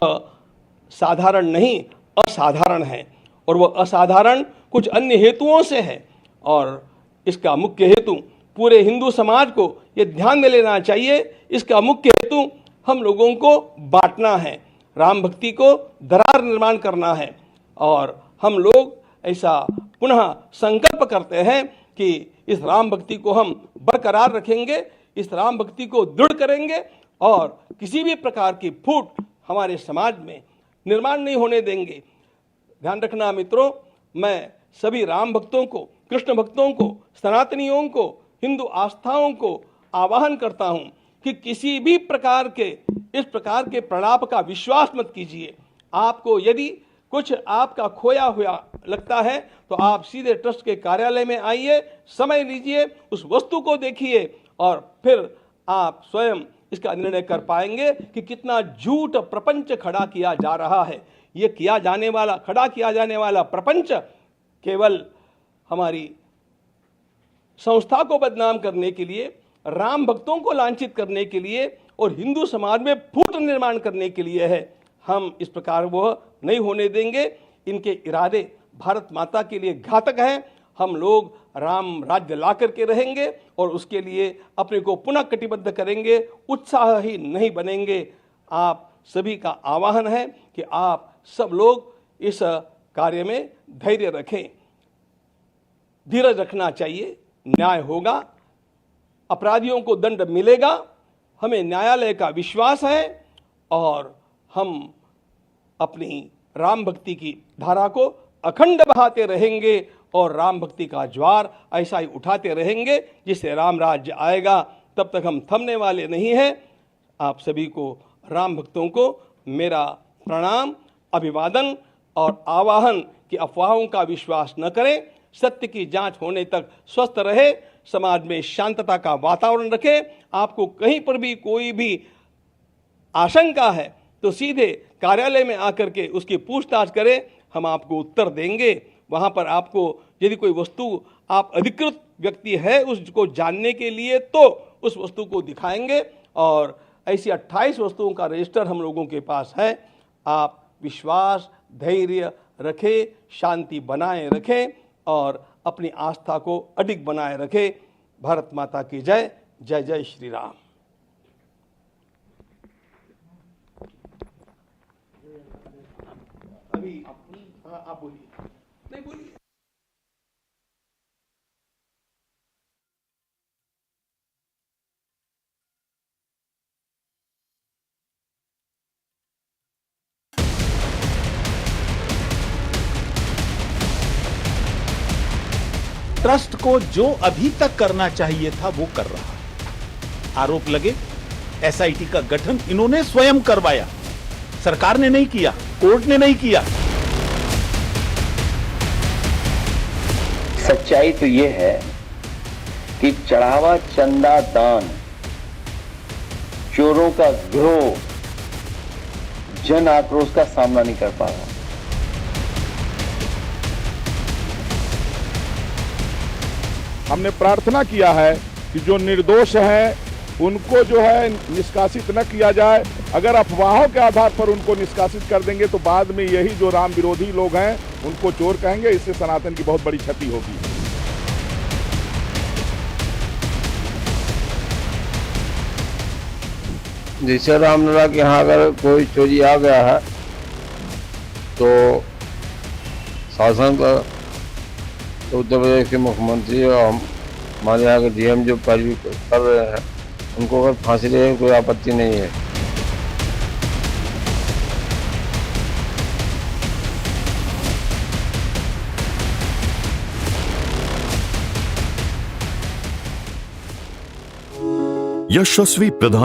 साधारण नहीं असाधारण है। और वह असाधारण कुछ अन्य हेतुओं से है, और इसका मुख्य हेतु पूरे हिंदू समाज को यह ध्यान में लेना चाहिए। इसका मुख्य हेतु हम लोगों को बांटना है, राम भक्ति को दरार निर्माण करना है। और हम लोग ऐसा पुनः संकल्प करते हैं कि इस राम भक्ति को हम बरकरार रखेंगे, इस राम भक्ति को दृढ़ करेंगे और किसी भी प्रकार की फूट हमारे समाज में निर्माण नहीं होने देंगे। ध्यान रखना मित्रों, मैं सभी राम भक्तों को, कृष्ण भक्तों को, सनातनियों को, हिंदू आस्थाओं को आह्वान करता हूं कि किसी भी प्रकार के इस प्रकार के प्रलाप का विश्वास मत कीजिए। आपको यदि कुछ आपका खोया हुआ लगता है तो आप सीधे ट्रस्ट के कार्यालय में आइए, समय लीजिए, उस वस्तु को देखिए और फिर आप स्वयं इसका निर्णय कर पाएंगे कि कितना झूठ प्रपंच खड़ा किया जा रहा है। ये खड़ा किया जाने वाला प्रपंच केवल हमारी संस्था को बदनाम करने के लिए, राम भक्तों को लांछित करने के लिए और हिंदू समाज में फूट निर्माण करने के लिए है। हम इस प्रकार वह नहीं होने देंगे। इनके इरादे भारत माता के लिए घातक हैं। हम लोग राम राज्य ला करके रहेंगे और उसके लिए अपने को पुनः कटिबद्ध करेंगे, उत्साही नहीं बनेंगे। आप सभी का आह्वान है कि आप सब लोग इस कार्य में धैर्य रखें, धीरज रखना चाहिए, न्याय होगा, अपराधियों को दंड मिलेगा, हमें न्यायालय का विश्वास है और हम अपनी राम भक्ति की धारा को अखंड बहाते रहेंगे और राम भक्ति का ज्वार ऐसा ही उठाते रहेंगे जिससे राम राज्य आएगा। तब तक हम थमने वाले नहीं हैं। आप सभी को, राम भक्तों को मेरा प्रणाम, अभिवादन और आवाहन कि अफवाहों का विश्वास न करें, सत्य की जांच होने तक स्वस्थ रहे, समाज में शांतता का वातावरण रखें। आपको कहीं पर भी कोई भी आशंका है तो सीधे कार्यालय में आकर के उसकी पूछताछ करें, हम आपको उत्तर देंगे। वहां पर आपको यदि कोई वस्तु आप अधिकृत व्यक्ति है उसको जानने के लिए तो उस वस्तु को दिखाएंगे और ऐसी 28 वस्तुओं का रजिस्टर हम लोगों के पास है। आप विश्वास, धैर्य रखें, शांति बनाए रखें और अपनी आस्था को अडिग बनाए रखें। भारत माता की जय। जय जय श्री राम। अभी आप बोलिए। नहीं बोलिए। ट्रस्ट को जो अभी तक करना चाहिए था वो कर रहा। आरोप लगे एसआईटी का गठन इन्होंने स्वयं करवाया, सरकार ने नहीं किया, कोर्ट ने नहीं किया। सच्चाई तो ये है कि चढ़ावा, चंदा, दान, चोरों का गिरोह जन आक्रोश का सामना नहीं कर पा रहा। हमने प्रार्थना किया है कि जो निर्दोष हैं उनको जो है निष्कासित न किया जाए। अगर अफवाहों के आधार पर उनको निष्कासित कर देंगे तो बाद में यही जो राम विरोधी लोग हैं उनको चोर कहेंगे। इससे सनातन की बहुत बड़ी क्षति होगी। जैसे रामलला के यहाँ अगर कोई चोरी आ गया है तो शासन का, तो उत्तर प्रदेश के मुख्यमंत्री और हमारे यहाँ के डीएम जो पैरवी कर रहे हैं उनको अगर फांसी देने कोई आपत्ति नहीं है। यशस्वी प्रधान